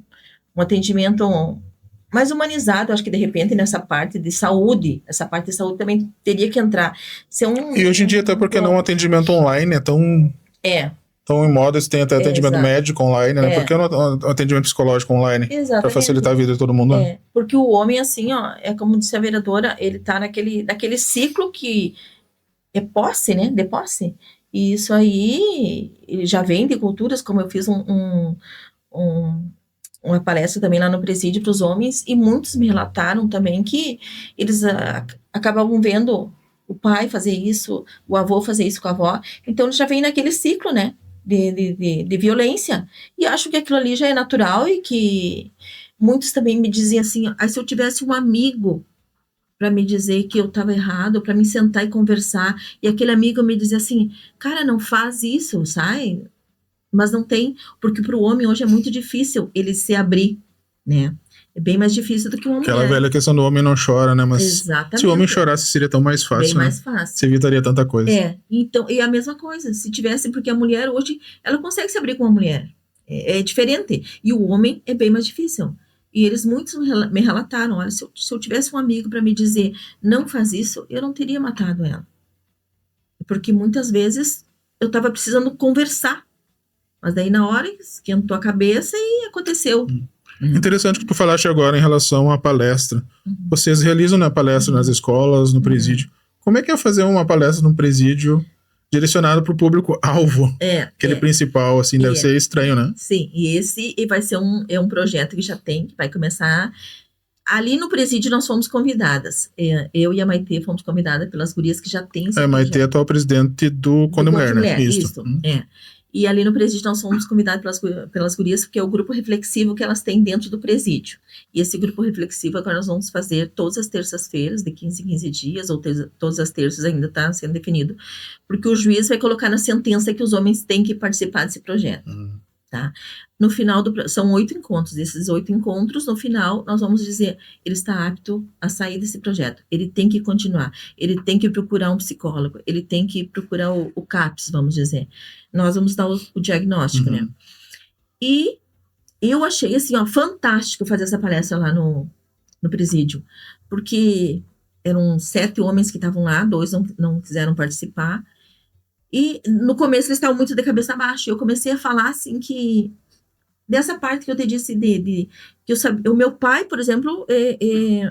um atendimento mais humanizado, acho que de repente essa parte de saúde também teria que entrar. E hoje em dia, até porque não um atendimento online é tão em moda, você tem até atendimento médico online, né? Por que um atendimento psicológico online? Para facilitar a vida de todo mundo. Porque o homem, assim, ó, como disse a vereadora, ele tá naquele ciclo que é posse, né? De posse. E isso aí ele já vem de culturas, como eu fiz uma palestra também lá no presídio para os homens, e muitos me relataram também que eles acabavam vendo o pai fazer isso, o avô fazer isso com a avó, então eles já vem naquele ciclo, né, de violência, e acho que aquilo ali já é natural, e que muitos também me diziam assim, se eu tivesse um amigo para me dizer que eu estava errado, para me sentar e conversar, e aquele amigo me dizia assim, cara, não faz isso, sai. Mas não tem, porque para o homem hoje é muito difícil ele se abrir, né? É bem mais difícil do que uma Aquela mulher. velha questão do homem não chora, né? Mas Exatamente. se o homem chorasse, seria tão mais fácil, Bem né? mais fácil. Você evitaria tanta coisa. Então, e a mesma coisa, se tivesse, porque a mulher hoje, ela consegue se abrir com uma mulher, é diferente, e o homem é bem mais difícil, e muitos me relataram, olha, se eu tivesse um amigo para me dizer, não faz isso, eu não teria matado ela, porque muitas vezes eu estava precisando conversar, mas daí na hora esquentou a cabeça e aconteceu. Interessante que tu falaste agora em relação à palestra. Vocês realizam, né, palestra nas escolas, no presídio. Como é que é fazer uma palestra num presídio direcionada para o público-alvo? Aquele principal, assim, deve ser estranho, né? Sim, e esse vai ser um projeto que já tem, que vai começar. Ali no presídio nós fomos convidadas. Eu e a Maitê fomos convidadas pelas gurias que já têm esse projeto. Maitê é a atual presidente do Conde Mulher, né? Isso. E ali no presídio nós fomos convidados pelas gurias, porque é o grupo reflexivo que elas têm dentro do presídio. E esse grupo reflexivo agora nós vamos fazer todas as terças-feiras, de 15 em 15 dias, ou todas as terças ainda está sendo definido, porque o juiz vai colocar na sentença que os homens têm que participar desse projeto. Tá? No final, são 8 encontros. Desses 8 encontros, no final, nós vamos dizer, ele está apto a sair desse projeto, ele tem que continuar, ele tem que procurar um psicólogo, ele tem que procurar o CAPS, vamos dizer. Nós vamos dar o diagnóstico, né? E eu achei, assim, ó, fantástico fazer essa palestra lá no presídio, porque eram 7 homens que estavam lá, 2 não quiseram participar, e no começo eles estavam muito de cabeça baixa, e eu comecei a falar, assim, que dessa parte que eu te disse que eu sabia, o meu pai, por exemplo,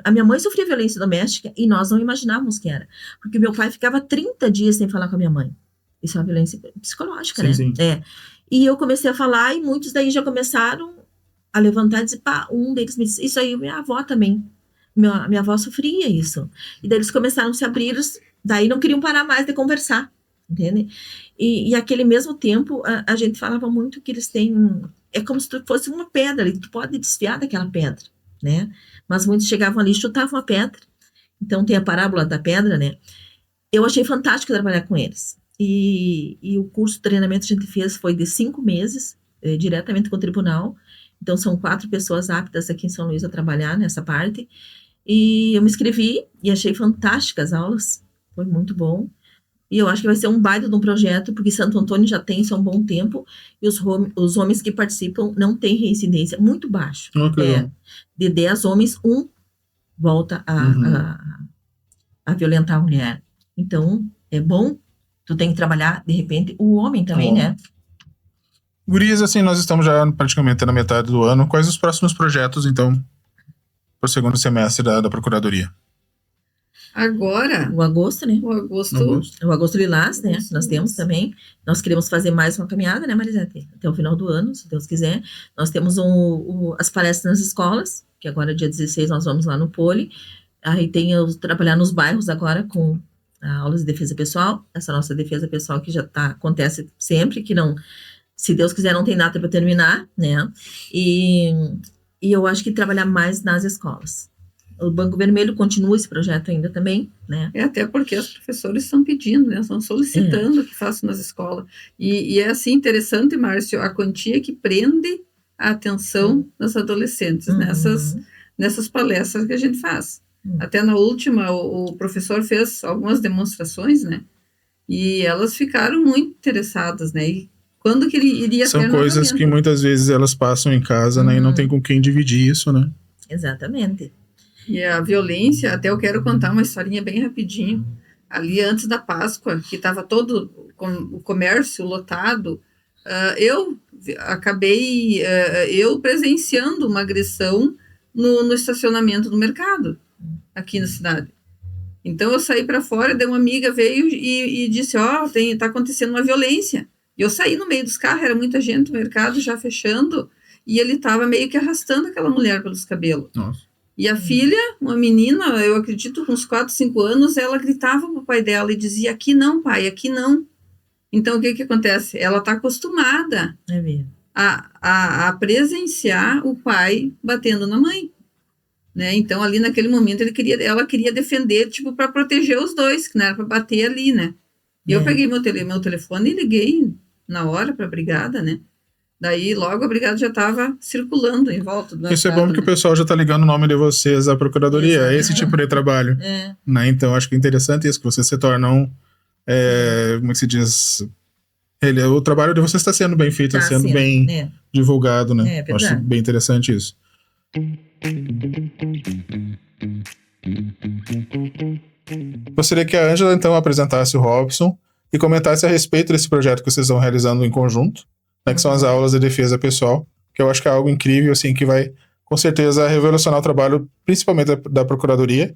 a minha mãe sofria violência doméstica e nós não imaginávamos que era, porque meu pai ficava 30 dias sem falar com a minha mãe. Isso é uma violência psicológica, né? Sim. E eu comecei a falar e muitos daí já começaram a levantar e dizer, pá, um deles me disse, isso aí minha avó também, minha avó sofria isso. E daí eles começaram a se abrir, daí não queriam parar mais de conversar, entende? E aquele mesmo tempo, a gente falava muito que eles têm, é como se tu fosse uma pedra, tu pode desfiar daquela pedra, né? Mas muitos chegavam ali e chutavam a pedra. Então tem a parábola da pedra, né? Eu achei fantástico trabalhar com eles. E o curso de treinamento que a gente fez foi de 5 meses, diretamente com o tribunal. Então são 4 pessoas aptas aqui em São Luís a trabalhar nessa parte. E eu me inscrevi e achei fantásticas as aulas, foi muito bom. E eu acho que vai ser um baita de um projeto, porque Santo Antônio já tem isso há um bom tempo, e os homens que participam não têm reincidência, muito baixo. De 10 homens, 1 volta a violentar a mulher. Então, é bom, tu tem que trabalhar, de repente, o homem também, né? Gurias, assim, nós estamos já praticamente na metade do ano. Quais os próximos projetos, então, para o segundo semestre da Procuradoria? Agora... O agosto, né? O agosto lilás, né? Nós temos também. Nós queremos fazer mais uma caminhada, né, Marisete? Até o final do ano, se Deus quiser. Nós temos as palestras nas escolas, que agora, dia 16, nós vamos lá no Poli. Aí tem trabalhar nos bairros agora com aulas de defesa pessoal. Essa nossa defesa pessoal que já acontece sempre, que não... Se Deus quiser, não tem data para terminar, né? E eu acho que trabalhar mais nas escolas. O Banco Vermelho continua esse projeto ainda também, né? Até porque os professores estão pedindo, né? Estão solicitando que façam nas escolas. E é assim interessante, Márcio, a quantia que prende a atenção das adolescentes nessas palestras que a gente faz. Até na última, o professor fez algumas demonstrações, né? E elas ficaram muito interessadas, né? E quando que ele iria São coisas que muitas vezes elas passam em casa, né? E não tem com quem dividir isso, né? Exatamente. E a violência, até eu quero contar uma historinha bem rapidinho. Ali antes da Páscoa, que estava todo o comércio lotado, eu acabei presenciando uma agressão no estacionamento do mercado, aqui na cidade. Então eu saí para fora, daí uma amiga veio e disse, tá acontecendo uma violência. E eu saí no meio dos carros, era muita gente no mercado já fechando, e ele estava meio que arrastando aquela mulher pelos cabelos. Nossa. E a filha, uma menina, eu acredito, com uns 4, 5 anos, ela gritava pro pai dela e dizia, aqui não, pai, aqui não. Então, o que acontece? Ela está acostumada a presenciar o pai batendo na mãe. Né? Então, ali naquele momento, ela queria defender, tipo, para proteger os dois, que não era para bater ali, né? E eu peguei meu telefone e liguei na hora para a brigada, né? Daí logo a brigada já estava circulando em volta do Isso é mercado, bom porque o né? pessoal já tá ligando o nome de vocês à procuradoria. É esse tipo de trabalho. É, Né? Então, acho que é interessante isso, que vocês se tornam, como é que se diz? O trabalho de vocês está sendo bem feito, está tá sendo sendo, bem né? divulgado, né? É Eu acho verdade. bem interessante isso. Gostaria que a Ângela, então, apresentasse o Robson e comentasse a respeito desse projeto que vocês estão realizando em conjunto, né, que são as aulas de defesa pessoal, que eu acho que é algo incrível, assim, que vai, com certeza, revolucionar o trabalho, principalmente da Procuradoria,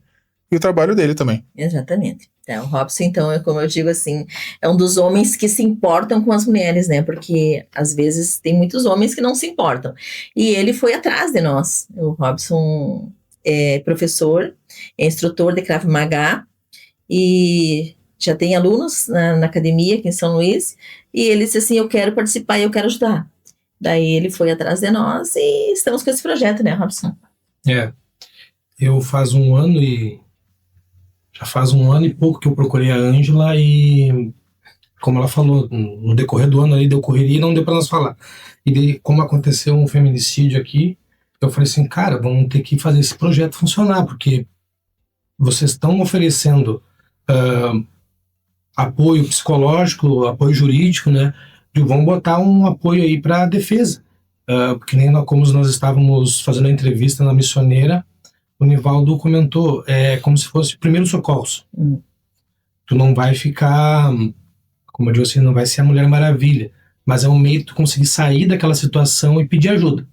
e o trabalho dele também. Exatamente. Então, o Robson, então, é como eu digo assim, é um dos homens que se importam com as mulheres, né? Porque às vezes tem muitos homens que não se importam. E ele foi atrás de nós. O Robson é professor, é instrutor de Krav Maga e já tem alunos na academia aqui em São Luís. E ele disse assim: eu quero participar e eu quero ajudar. Daí ele foi atrás de nós e estamos com esse projeto, né, Robson? Eu já faz um ano e pouco que eu procurei a Ângela e, como ela falou, no decorrer do ano ali deu correria e não deu para nós falar. E daí, como aconteceu um feminicídio aqui, eu falei assim, cara, vamos ter que fazer esse projeto funcionar, porque vocês estão oferecendo apoio psicológico, apoio jurídico, né? E vamos botar um apoio aí para a defesa. Que nem como nós estávamos fazendo a entrevista na missioneira, o Nivaldo comentou, é como se fosse primeiros socorros. Tu não vai ficar, como eu disse assim, não vai ser a Mulher Maravilha, mas é um meio de tu conseguir sair daquela situação e pedir ajuda.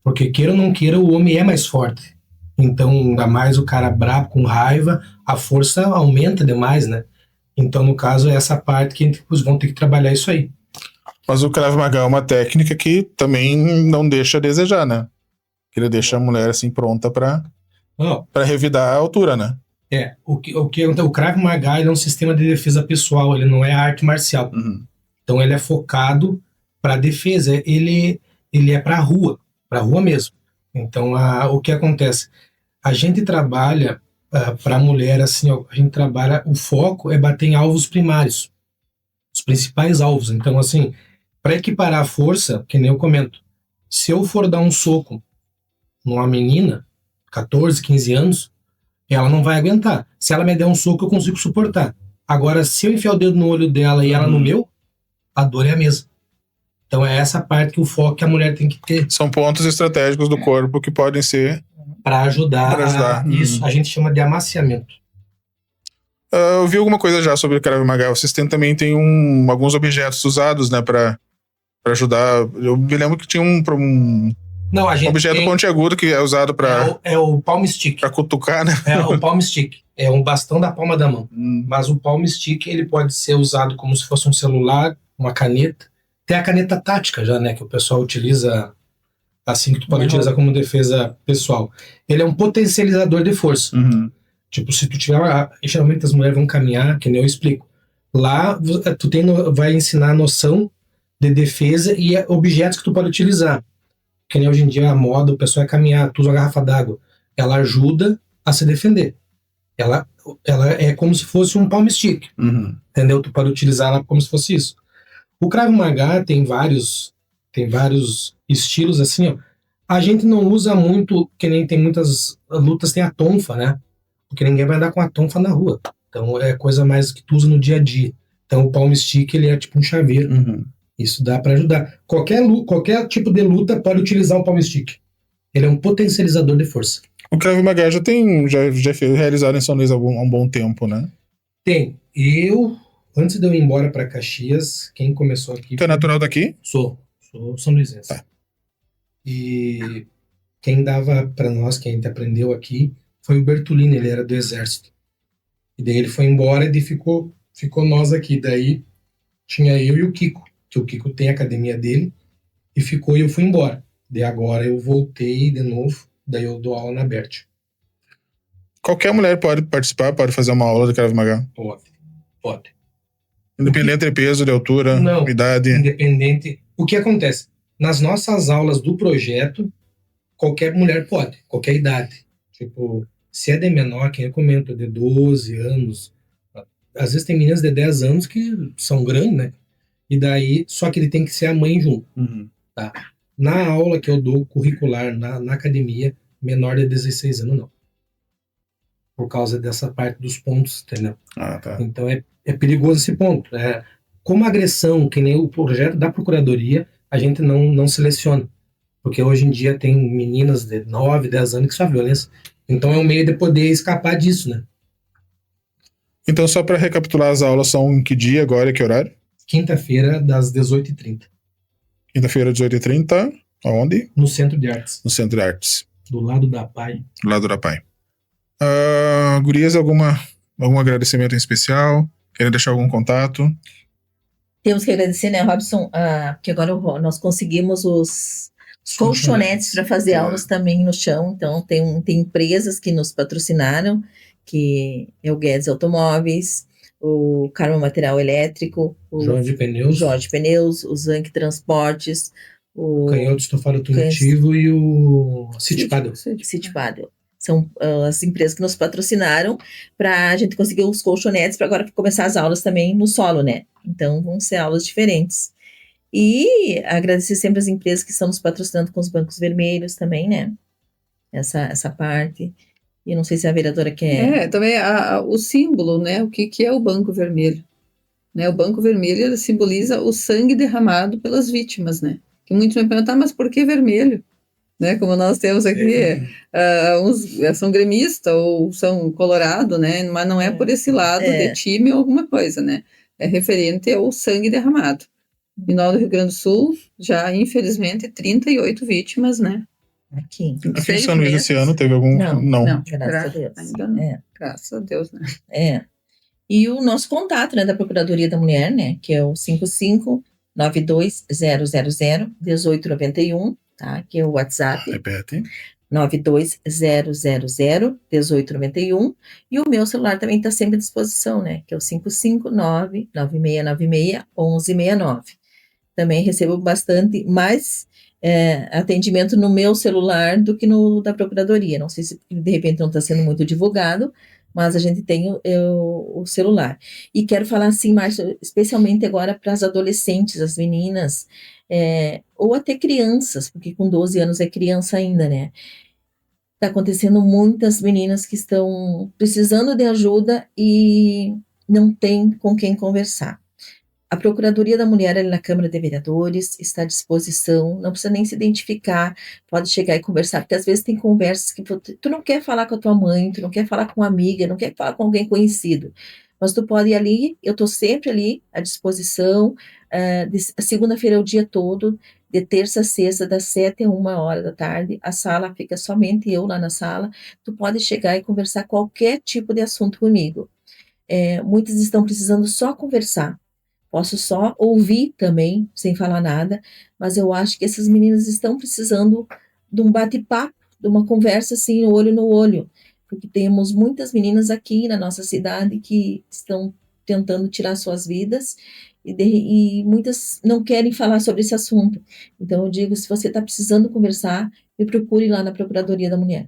Porque queira ou não queira, o homem é mais forte. Então, ainda mais o cara brabo, com raiva, a força aumenta demais, né? Então, no caso, é essa parte que eles vão ter que trabalhar isso aí. Mas o Krav Maga é uma técnica que também não deixa a desejar, né? Que ele deixa a mulher assim pronta para revidar a altura, né? O Krav Maga ele é um sistema de defesa pessoal, ele não é arte marcial. Uhum. Então ele é focado para defesa, ele é para rua mesmo. Então o que acontece? A gente trabalha para a mulher assim, ó, a gente trabalha, o foco é bater em alvos primários, os principais alvos. Então assim, para equiparar a força, que nem eu comento, se eu for dar um soco numa menina, 14, 15 anos, ela não vai aguentar. Se ela me der um soco, eu consigo suportar. Agora, se eu enfiar o dedo no olho dela e ela no meu, a dor é a mesma. Então é essa parte que o foco que a mulher tem que ter. São pontos estratégicos do corpo que podem ser para ajudar. Isso a gente chama de amaciamento. Eu vi alguma coisa já sobre o Krav Maga. Vocês também tem alguns objetos usados, né, para ajudar. Eu me lembro que tinha um Não, a gente objeto tem, pontiagudo que é usado para é o palm stick. Para cutucar, né? É o palm stick. É um bastão da palma da mão. Mas o palm stick ele pode ser usado como se fosse um celular, uma caneta. Tem a caneta tática já, né, que o pessoal utiliza assim, que tu pode utilizar como defesa pessoal. Ele é um potencializador de força. Tipo, se tu tiver... geralmente as mulheres vão caminhar, que nem eu explico. Lá, tu vai ensinar a noção de defesa e objetos que tu pode utilizar. Que nem hoje em dia a moda, o pessoal é caminhar, tu usa uma garrafa d'água. Ela ajuda a se defender. Ela é como se fosse um palm stick. Entendeu? Tu pode utilizar ela como se fosse isso. O Krav Maga tem vários estilos assim, ó. A gente não usa muito, que nem tem muitas lutas, tem a tonfa, né? Porque ninguém vai andar com a tonfa na rua. Então é coisa mais que tu usa no dia a dia. Então o palm stick, ele é tipo um chaveiro. Isso dá para ajudar. Qualquer tipo de luta pode utilizar o palm stick. Ele é um potencializador de força. O Krav Maga já foi realizado em São Luís há um bom tempo, né? Tem. Antes de eu ir embora para Caxias, quem começou aqui... Tu é natural daqui? Sou São Luisense. Tá. E quem dava para nós, que a gente aprendeu aqui, foi o Bertolini, ele era do Exército. E daí ele foi embora e ficou nós aqui. Daí tinha eu e o Kiko, que o Kiko tem a academia dele, e ficou e eu fui embora. Daí agora eu voltei de novo, daí eu dou aula na Bert. Qualquer mulher pode participar, pode fazer uma aula de Krav Maga? Pode. Independente de peso, de altura, Não, idade? Independente. O que acontece? Nas nossas aulas do projeto, qualquer mulher pode, qualquer idade. Tipo, se é de menor, quem eu comento, de 12 anos. Às vezes tem meninas de 10 anos que são grandes, né? E daí, só que ele tem que ser a mãe junto. Uhum. Na aula que eu dou curricular na academia, menor de 16 anos não. Por causa dessa parte dos pontos, entendeu? Ah, tá. Então é perigoso esse ponto. Como agressão, que nem o projeto da Procuradoria, a gente não seleciona. Porque hoje em dia tem meninas de 9, 10 anos que sofrem violência. Então é um meio de poder escapar disso, né? Então, só para recapitular, as aulas são em que dia agora e que horário? Quinta-feira, das 18h30. Quinta-feira, 18h30. Aonde? No Centro de Artes. No Centro de Artes. Do lado da PAI. Do lado da PAI. Gurias, algum agradecimento em especial? Querem deixar algum contato? Temos que agradecer, né, Robson, porque agora nós conseguimos os colchonetes para fazer aulas também no chão. Então, tem empresas que nos patrocinaram, que é o Guedes Automóveis, o Carmo Material Elétrico, o Jorge Pneus, o Zank Transportes, o Canhoto Estofado Automotivo e o City Paddle. City Paddle. São as empresas que nos patrocinaram para a gente conseguir os colchonetes para agora começar as aulas também no solo, né? Então, vão ser aulas diferentes. E agradecer sempre as empresas que estão nos patrocinando com os bancos vermelhos também, né? Essa parte. E não sei se a vereadora quer... Também o símbolo, né? O que é o Banco Vermelho? Né? O Banco Vermelho, ele simboliza o sangue derramado pelas vítimas, né? Que muitos me perguntam, mas por que vermelho? Né? Como nós temos aqui, uns são gremistas ou são colorado, né? Mas não é por esse lado de time ou alguma coisa, né? É referente ao sangue derramado. E nós do Rio Grande do Sul, já infelizmente 38 vítimas, né? Aqui em São Luís esse ano teve algum... Não, graças a Deus. Ainda não. Graças a Deus, né? E o nosso contato, né, da Procuradoria da Mulher, né, que é o 55-92000-1891, tá? Que é o WhatsApp. Repete. 92000-1891. E o meu celular também está sempre à disposição, né? Que é o 559-9696-1169. Também recebo bastante mais atendimento no meu celular do que no da Procuradoria. Não sei se de repente não está sendo muito divulgado, mas a gente tem o celular. E quero falar assim mais, especialmente agora para as adolescentes, as meninas, ou até crianças, porque com 12 anos é criança ainda, né? Está acontecendo muitas meninas que estão precisando de ajuda e não tem com quem conversar. A Procuradoria da Mulher, ali na Câmara de Vereadores, está à disposição, não precisa nem se identificar, pode chegar e conversar, porque às vezes tem conversas que tu não quer falar com a tua mãe, tu não quer falar com uma amiga, não quer falar com alguém conhecido, mas tu pode ir ali, eu estou sempre ali à disposição, segunda-feira é o dia todo, de terça a sexta, das 7 a 1h da tarde, a sala fica somente eu lá na sala, tu pode chegar e conversar qualquer tipo de assunto comigo. Muitas estão precisando só conversar, posso só ouvir também, sem falar nada, mas eu acho que essas meninas estão precisando de um bate-papo, de uma conversa assim, olho no olho, porque temos muitas meninas aqui na nossa cidade que estão tentando tirar suas vidas e muitas não querem falar sobre esse assunto. Então eu digo, se você está precisando conversar, me procure lá na Procuradoria da Mulher.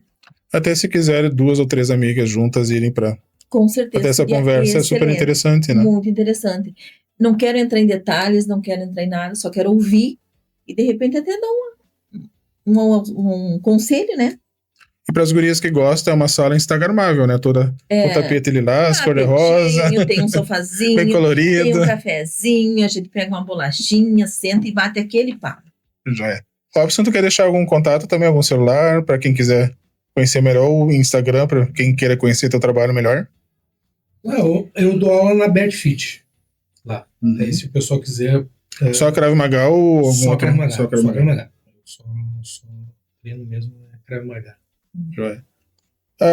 Até se quiser 2 ou 3 amigas juntas irem para... Com certeza. Até essa conversa é super interessante, né? Muito interessante. Não quero entrar em detalhes, não quero entrar em nada, só quero ouvir e de repente até dar um conselho, né? E para as gurias que gostam, é uma sala instagramável, né? Toda o tapete lilás, cor-de-rosa. Tem um sofazinho, bem colorido. Tem um cafezinho, a gente pega uma bolachinha, senta e bate aquele papo. Já é. Robson, tu quer deixar algum contato também, algum celular, para quem quiser conhecer melhor, o Instagram, para quem queira conhecer teu trabalho melhor? Eu dou aula na Bedfit, lá. Aí se o pessoal quiser... Só Krav Maga ou algum só outro? Krav Maga. Só Krav Maga. Só treino mesmo, Krav Maga.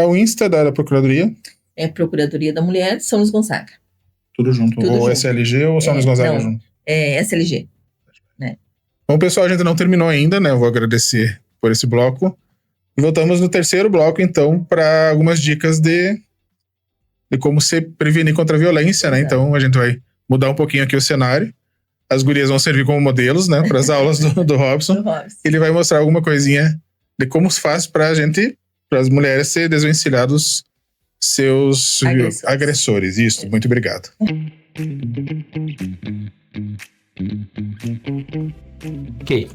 O Insta da Procuradoria? É Procuradoria da Mulher, São Luís Gonzaga. Tudo junto. Tudo ou junto. SLG ou São Luís Gonzaga não, junto? É SLG. Né? Bom, pessoal, a gente não terminou ainda, né? Eu vou agradecer por esse bloco. E voltamos no terceiro bloco, então, para algumas dicas de como se prevenir contra a violência, né? Então, a gente vai mudar um pouquinho aqui o cenário. As gurias vão servir como modelos, né? Para as aulas do Robson. Ele vai mostrar alguma coisinha de como se faz para as mulheres se desvencilhar dos seus agressores. Isso, muito obrigado. Ok.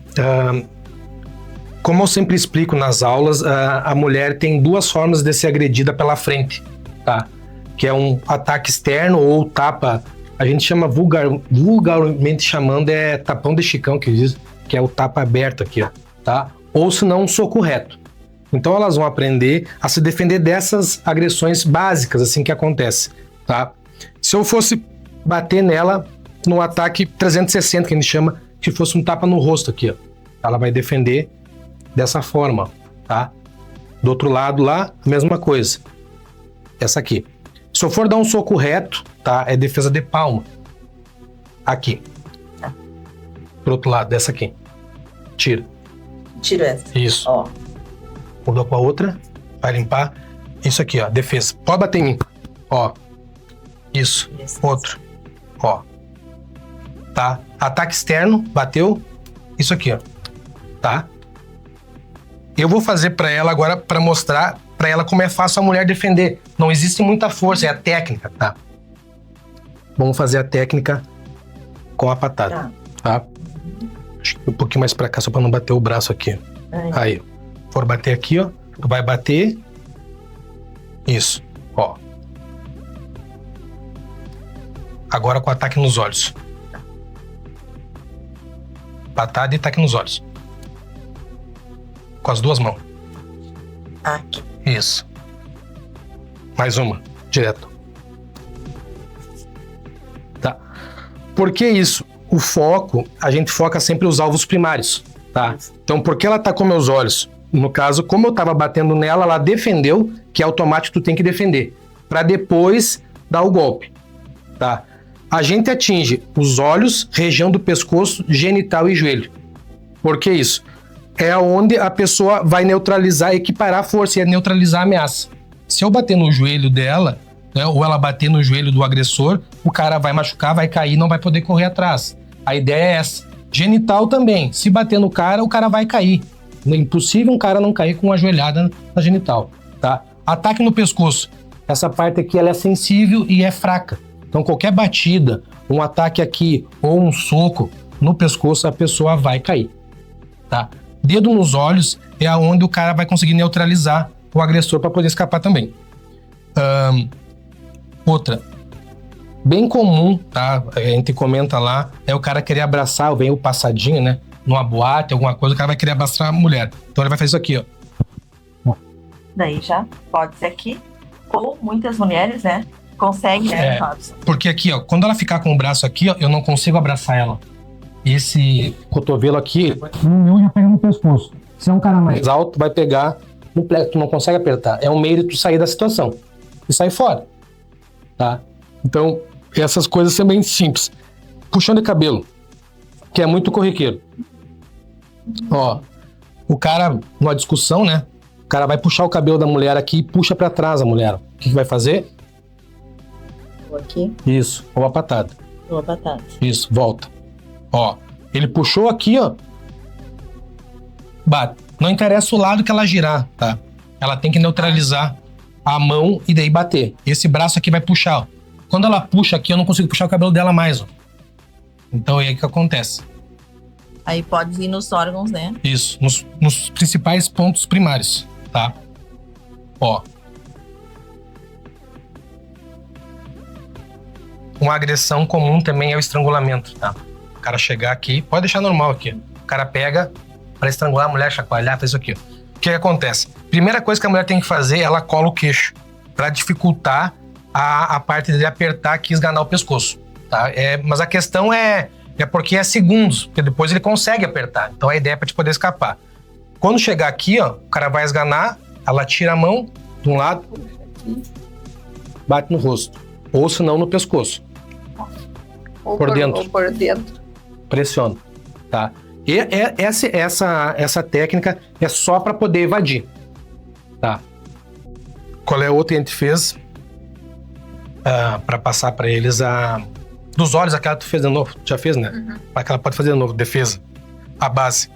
Como eu sempre explico nas aulas, a mulher tem duas formas de ser agredida pela frente, tá? Que é um ataque externo ou tapa, a gente chama vulgarmente chamando tapão de chicão, que diz, que é o tapa aberto aqui, ó, tá? Ou se não, um soco reto. Então elas vão aprender a se defender dessas agressões básicas, assim, que acontece, tá? Se eu fosse bater nela no ataque 360, que a gente chama, que fosse um tapa no rosto aqui, ó, ela vai defender dessa forma, tá? Do outro lado lá, a mesma coisa. Essa aqui. Se eu for dar um soco reto, tá? É defesa de palma. Aqui. Pro outro lado, dessa aqui. Tira. Tira essa. Isso. Ó. Mudou com a outra. Vai limpar. Isso aqui, ó. Defesa. Pode bater em mim. Ó. Isso. Outro. Ó. Tá? Ataque externo. Bateu. Isso aqui, ó. Tá? Eu vou fazer pra ela agora, pra mostrar pra ela como é fácil a mulher defender. Não existe muita força, é a técnica, tá? Vamos fazer a técnica com a patada, tá? Acho que um pouquinho mais pra cá, só pra não bater o braço aqui. Aí, for bater aqui, ó. Tu vai bater. Isso, ó. Agora com ataque nos olhos. Patada e ataque nos olhos. Com as duas mãos. Aqui. Isso. Mais uma. Direto. Tá. Por que isso? O foco, a gente foca sempre os alvos primários, tá? Então, porque ela tá com meus olhos? No caso, como eu tava batendo nela, ela defendeu, que é automático, tu tem que defender. Pra depois dar o golpe, tá? A gente atinge os olhos, região do pescoço, genital e joelho. Por que isso? É onde a pessoa vai neutralizar, equiparar a força e neutralizar a ameaça. Se eu bater no joelho dela, né, ou ela bater no joelho do agressor, o cara vai machucar, vai cair, não vai poder correr atrás. A ideia é essa. Genital também. Se bater no cara, o cara vai cair. É impossível um cara não cair com uma joelhada na genital, tá? Ataque no pescoço. Essa parte aqui ela é sensível e é fraca. Então qualquer batida, um ataque aqui ou um soco no pescoço, a pessoa vai cair, tá? Dedo nos olhos é aonde o cara vai conseguir neutralizar o agressor para poder escapar também. Outra, bem comum, tá? A gente comenta lá, é o cara querer abraçar, vem o passadinho, né? Numa boate, alguma coisa, o cara vai querer abraçar a mulher. Então ele vai fazer isso aqui, ó. Daí já pode ser aqui. Ou muitas mulheres, né? Conseguem, né? Porque aqui, ó, quando ela ficar com o braço aqui, ó, eu não consigo abraçar ela. Esse cotovelo aqui, eu já pego no pescoço. Se é um cara mais alto, vai pegar no plexo, tu não consegue apertar. É um meio de tu sair da situação e sair fora, tá? Então, essas coisas são bem simples. Puxão de cabelo, que é muito corriqueiro. Ó, o cara, numa discussão, né? O cara vai puxar o cabelo da mulher aqui e puxa pra trás a mulher. O que vai fazer? Ou aqui. Isso, ou a patada. Ou a patada. Isso, volta. Ó, ele puxou aqui, ó. Bate. Não interessa o lado que ela girar, tá? Ela tem que neutralizar a mão e daí bater. Esse braço aqui vai puxar, ó. Quando ela puxa aqui, eu não consigo puxar o cabelo dela mais, ó. Então é aí que acontece. Aí pode ir nos órgãos, né? Isso, nos principais pontos primários, tá? Ó. Uma agressão comum também é o estrangulamento, tá? O cara chegar aqui, pode deixar normal aqui. O cara pega pra estrangular a mulher, chacoalhar, faz isso aqui. O que acontece? Primeira coisa que a mulher tem que fazer, ela cola o queixo pra dificultar a parte de apertar aqui e esganar o pescoço, tá? Mas a questão é porque é segundos, porque depois ele consegue apertar. Então a ideia é pra te poder escapar. Quando chegar aqui, ó, o cara vai esganar, ela tira a mão de um lado, bate no rosto. Ou se não, no pescoço. Ou por dentro. Ou por dentro. Pressiona, tá? E essa técnica é só para poder evadir, tá? Qual é a outra que a gente fez para passar para eles dos olhos, aquela que tu fez de novo, já fez, né? Uhum. Aquela pode fazer de novo, defesa, a base.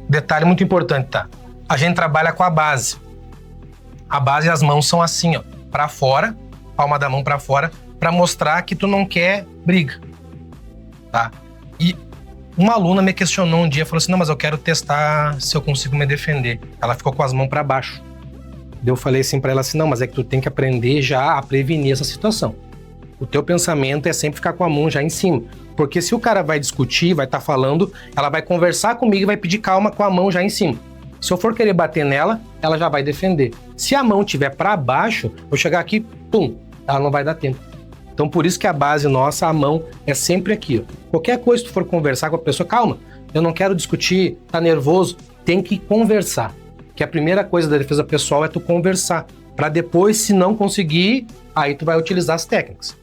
Detalhe muito importante, tá? A gente trabalha com a base. A base e as mãos são assim, ó, para fora, palma da mão para fora, para mostrar que tu não quer briga, tá? E Uma aluna me questionou um dia, falou assim, não, mas eu quero testar se eu consigo me defender. Ela ficou com as mãos para baixo. Eu falei assim para ela assim, não, mas é que tu tem que aprender já a prevenir essa situação. O teu pensamento é sempre ficar com a mão já em cima. Porque se o cara vai discutir, vai estar falando, ela vai conversar comigo e vai pedir calma com a mão já em cima. Se eu for querer bater nela, ela já vai defender. Se a mão estiver para baixo, eu chegar aqui, pum, ela não vai dar tempo. Então, por isso que a base nossa, a mão, é sempre aqui. Ó. Qualquer coisa que tu for conversar com a pessoa, calma, eu não quero discutir, tá nervoso, tem que conversar. Que a primeira coisa da defesa pessoal é tu conversar. Para depois, se não conseguir, aí tu vai utilizar as técnicas.